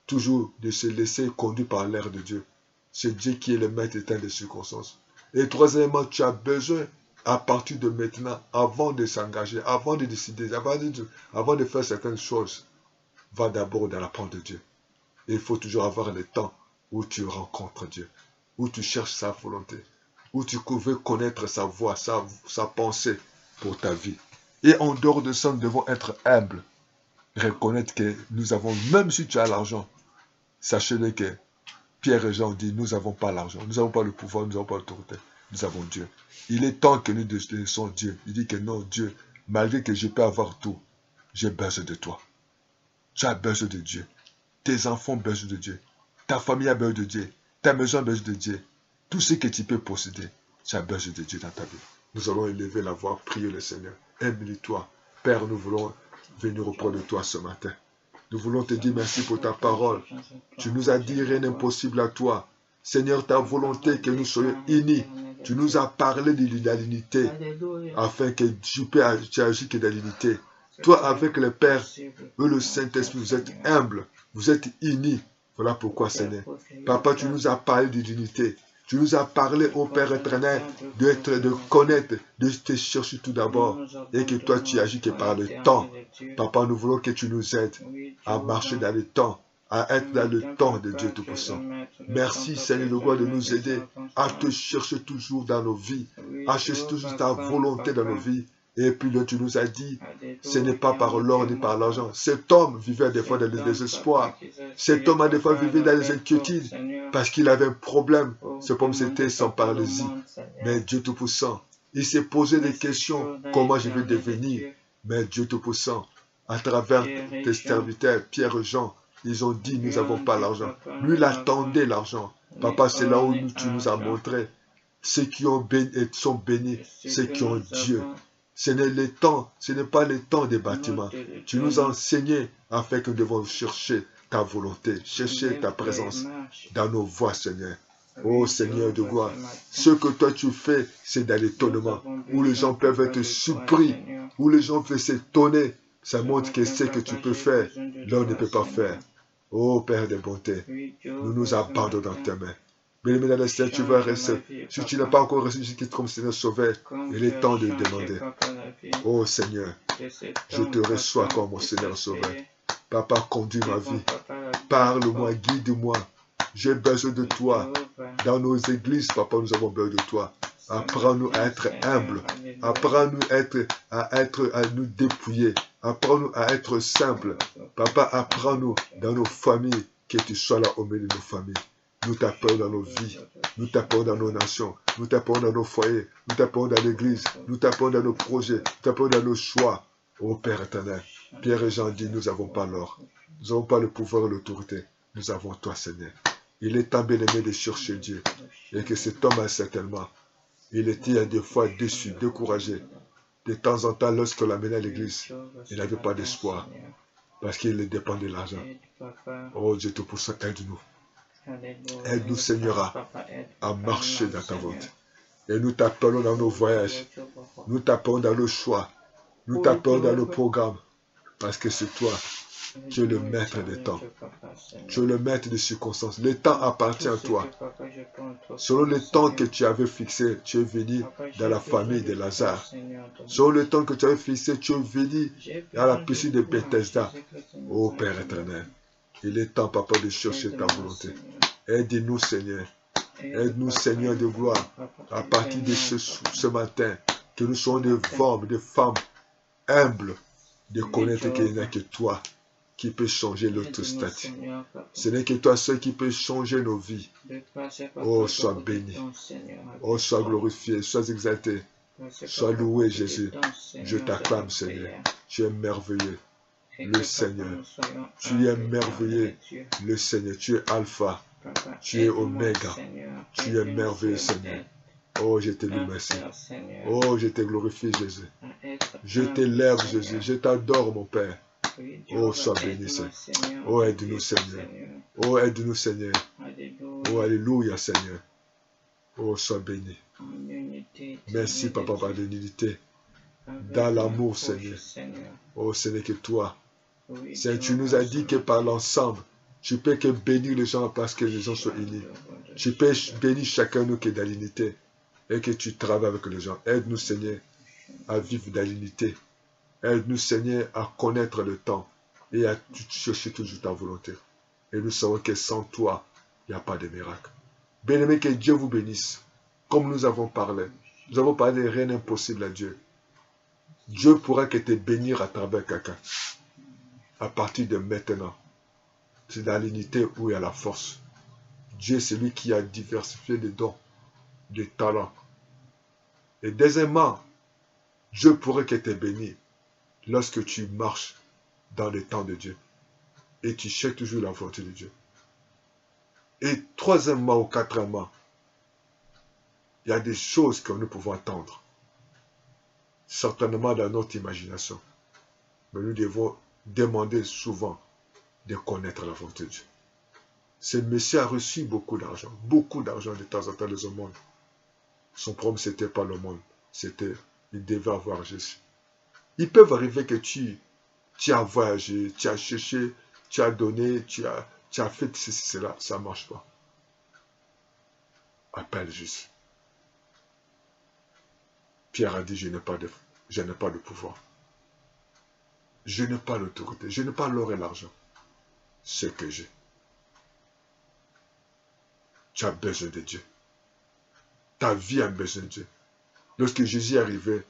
toujours de se laisser conduire par l'air de Dieu. C'est Dieu qui est le maître éternel des circonstances. Et troisièmement, tu as besoin à partir de maintenant, avant de s'engager, avant de décider, avant de faire certaines choses, va d'abord dans la parole de Dieu. Et il faut toujours avoir le temps où tu rencontres Dieu, où tu cherches sa volonté, où tu veux connaître sa voix, sa pensée pour ta vie. Et en dehors de ça, nous devons être humbles, reconnaître que nous avons, même si tu as l'argent, sachez-le que Pierre et Jean disent, nous n'avons pas l'argent, nous n'avons pas le pouvoir, nous n'avons pas l'autorité, nous avons Dieu. Il est temps que nous laissons Dieu. Il dit que non, Dieu, malgré que je peux avoir tout, j'ai besoin de toi. Tu as besoin de Dieu. Tes enfants ont besoin de Dieu. Ta famille a besoin de Dieu. Ta maison a besoin de Dieu. Tout ce que tu peux posséder, tu as besoin de Dieu dans ta vie. Nous allons élever la voix, prier le Seigneur. Aime-toi. Père, nous voulons venir auprès de toi ce matin. Nous voulons te dire merci pour ta parole. Tu nous as dit rien d'impossible à toi. Seigneur, ta volonté que nous soyons unis. Tu nous as parlé de l'unité afin que tu agis que dans l'unité. Toi, avec le Père et le Saint-Esprit, vous êtes humbles, vous êtes unis. Voilà pourquoi, Seigneur. Papa, tu nous as parlé de l'unité. Tu nous as parlé, ô Père éternel, de connaître, de te chercher tout d'abord. Et que toi, tu agis que par le temps. Papa, nous voulons que tu nous aides à marcher dans le temps, à être dans le temps de Dieu Tout-Puissant. Merci, Seigneur de gloire, de nous aider à te chercher toujours dans nos vies, à chercher toujours ta volonté dans nos vies. Et puis là, tu nous as dit, ce n'est pas par l'or ni par l'argent. Cet homme vivait des fois dans le désespoir. Cet homme a des fois vécu dans les inquiétudes parce qu'il avait un problème. Ce problème, c'était sans paralysie. Mais Dieu Tout-Puissant, il s'est posé des questions. Comment je vais devenir? Mais Dieu Tout-Puissant, à travers tes serviteurs, Pierre et Jean, ils ont dit, nous n'avons pas l'argent. Lui, il attendait l'argent. Papa, c'est là où tu nous as montré. Ceux qui ont sont bénis, ceux qui ont Dieu. Ce n'est pas le temps des bâtiments. Tu nous as enseigné afin que nous devons chercher ta volonté, chercher ta présence dans nos voies, Seigneur. Oh Seigneur de gloire, ce que toi tu fais, c'est dans l'étonnement, où les gens peuvent être surpris, où les gens peuvent s'étonner. Ça montre que ce que tu peux faire, l'on ne peut pas faire. Oh Père de bonté, nous nous abandonnons dans tes mains. Bien-aimé dans le ciel, tu vas rester. Si tu n'as pas encore reçu Jésus-Christ comme Seigneur Sauveur, il est temps de demander. Oh Seigneur, je te reçois comme mon Seigneur Sauveur. Papa, conduis ma vie. Parle-moi, guide-moi. J'ai besoin de toi. Dans nos églises, Papa, nous avons besoin de toi. Apprends-nous à être humbles. Apprends-nous à nous dépouiller. Apprends-nous à être simples. Papa, apprends-nous dans nos familles que tu sois là au milieu de nos familles. Nous t'appelons dans nos vies, nous t'appelons dans nos nations, nous t'appelons dans nos foyers, nous t'appelons dans l'église, nous t'appelons dans nos projets, nous t'appelons dans nos choix. Ô Père éternel, Pierre et Jean disent, nous n'avons pas l'or, nous n'avons pas le pouvoir et l'autorité, nous avons toi Seigneur. Il est temps bien-aimé de chercher Dieu, et que cet homme a certainement, il était des fois déçu, découragé. De temps en temps, lorsqu'on l'amenait à l'église, il n'avait pas d'espoir, parce qu'il dépend de l'argent. Oh Dieu Tout-Puissant, aide-nous. Aide-nous, Seigneur, à marcher dans ta volonté. Et nous t'appelons dans nos voyages. Nous t'appelons dans nos choix. Nous t'appelons dans nos programmes. Parce que c'est toi. Tu es le maître des temps. Tu es le maître des circonstances. Le temps appartient à toi. Selon le temps que tu avais fixé, tu es venu dans la famille de Lazare. Selon le temps que tu avais fixé, tu es venu dans la piscine de Bethesda. Ô Père éternel. Il est temps, Papa, de chercher ta volonté. Aide-nous, Seigneur. Aide-nous, Seigneur de gloire, à partir de ce matin, que nous soyons des femmes humbles, de connaître qu'il n'y a que toi qui peut changer notre statut. Ce n'est que toi seul qui peut changer nos vies. Oh, sois béni. Oh, sois glorifié, sois exalté. Sois loué, Jésus. Je t'acclame, Seigneur. Tu es merveilleux. Le Seigneur. Tu es merveilleux, le Seigneur. Tu es Alpha. Tu es Oméga. Tu es merveilleux, Seigneur. Oh, je te loue, merci. Oh, je te glorifie, Jésus. Je t'élève, Jésus. Je t'adore, mon Père. Oh, sois béni, Seigneur. Oh, aide-nous, Seigneur. Oh, aide-nous, Seigneur. Oh, alléluia, Seigneur. Oh, sois béni. Merci, Papa, par l'unité. Dans l'amour, Seigneur. Oh, ce n'est que toi. Seigneur, tu nous as dit que par l'ensemble, tu peux que bénir les gens parce que les gens sont unis. Tu peux bénir chacun de nous qui est dans l'unité. et que tu travailles avec les gens. Aide-nous, Seigneur, à vivre dans l'unité. Aide-nous, Seigneur, à connaître le temps et à chercher toujours ta volonté. Et nous savons que sans toi, il n'y a pas de miracle. Bien-aimé, que Dieu vous bénisse. Comme nous avons parlé, de rien impossible à Dieu. Dieu pourra que te bénir à travers quelqu'un. À partir de maintenant, c'est dans l'unité où il y a la force. Dieu, c'est lui qui a diversifié les dons, les talents. Et deuxièmement, Dieu pourrait que te bénisse lorsque tu marches dans le temps de Dieu. Et tu cherches toujours la volonté de Dieu. Et troisièmement ou quatrièmement, il y a des choses que nous pouvons attendre. Certainement dans notre imagination. Mais nous devons demander souvent de connaître la volonté de Dieu. Ce monsieur a reçu beaucoup d'argent de temps en temps dans le monde. Son problème, ce n'était pas le monde, il devait avoir Jésus. Il peut arriver que tu as voyagé, tu as cherché, tu as donné, tu as fait ceci, cela, ça ne marche pas. Appelle Jésus. Pierre a dit, je n'ai pas de pouvoir. Je n'ai pas l'autorité, je n'ai pas l'or et l'argent. Ce que j'ai. Tu as besoin de Dieu. Ta vie a besoin de Dieu. Lorsque Jésus est arrivé,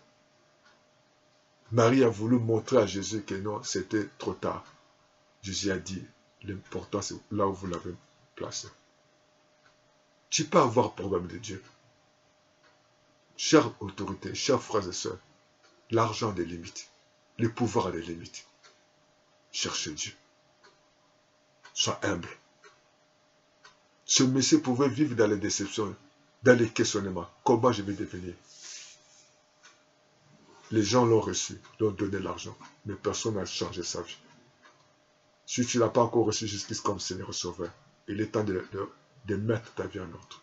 Marie a voulu montrer à Jésus que non, c'était trop tard. Jésus a dit, l'important c'est là où vous l'avez placé. Tu peux avoir problème de Dieu. Chère autorité, chers frères et sœurs, l'argent a des limites. Le pouvoir a des limites. Cherchez Dieu. Sois humble. Ce monsieur pouvait vivre dans les déceptions, dans les questionnements. Comment je vais devenir? Les gens l'ont reçu, lui ont donné l'argent, mais personne n'a changé sa vie. Si tu n'as pas encore reçu Jésus-Christ comme Seigneur et Sauveur, il est temps de mettre ta vie en ordre.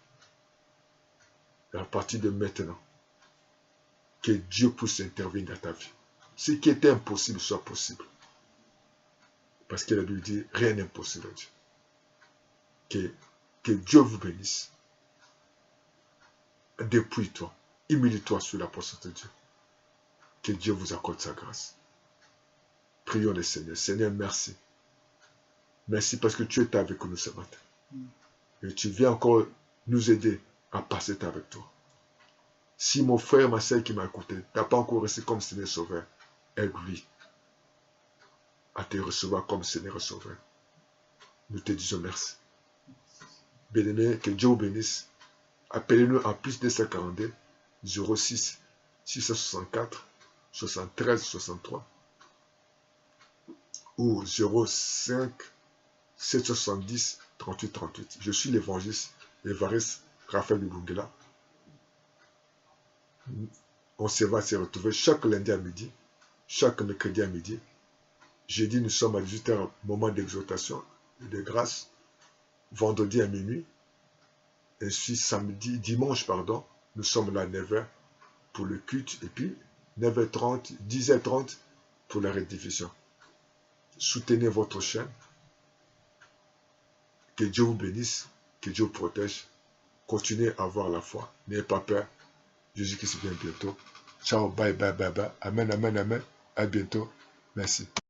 Et à partir de maintenant, que Dieu puisse intervenir dans ta vie. Ce qui était impossible soit possible. Parce qu'il a dû dire, rien n'est impossible à Dieu. Que Dieu vous bénisse. Dépouille-toi, humilie-toi sur la puissance de Dieu. Que Dieu vous accorde sa grâce. Prions le Seigneur. Seigneur, merci. Merci parce que tu es avec nous ce matin. Et tu viens encore nous aider à passer temps avec toi. Si mon frère, ma soeur qui m'a écouté, tu n'as pas encore reçu comme Seigneur Sauveur, aide-lui à te recevoir comme Seigneur Sauveur. Nous te disons merci. Bien-aimé, que Dieu vous bénisse. Appelez-nous en plus de 242 06 664 73 63 ou 05 770 38 38. Je suis l'évangéliste Évariste Raphaël Bibungela. On va se retrouver chaque lundi à midi, chaque mercredi à midi. Jeudi, nous sommes à 18h, moment d'exhortation et de grâce. Vendredi à minuit. Et puis dimanche, nous sommes là à 9h pour le culte. Et puis 9h30, 10h30 pour la rediffusion. Soutenez votre chaîne. Que Dieu vous bénisse, que Dieu vous protège. Continuez à avoir la foi. N'ayez pas peur. Jésus-Christ vient bientôt. Ciao, bye, bye, bye, bye. Amen, amen, amen. À bientôt. Merci.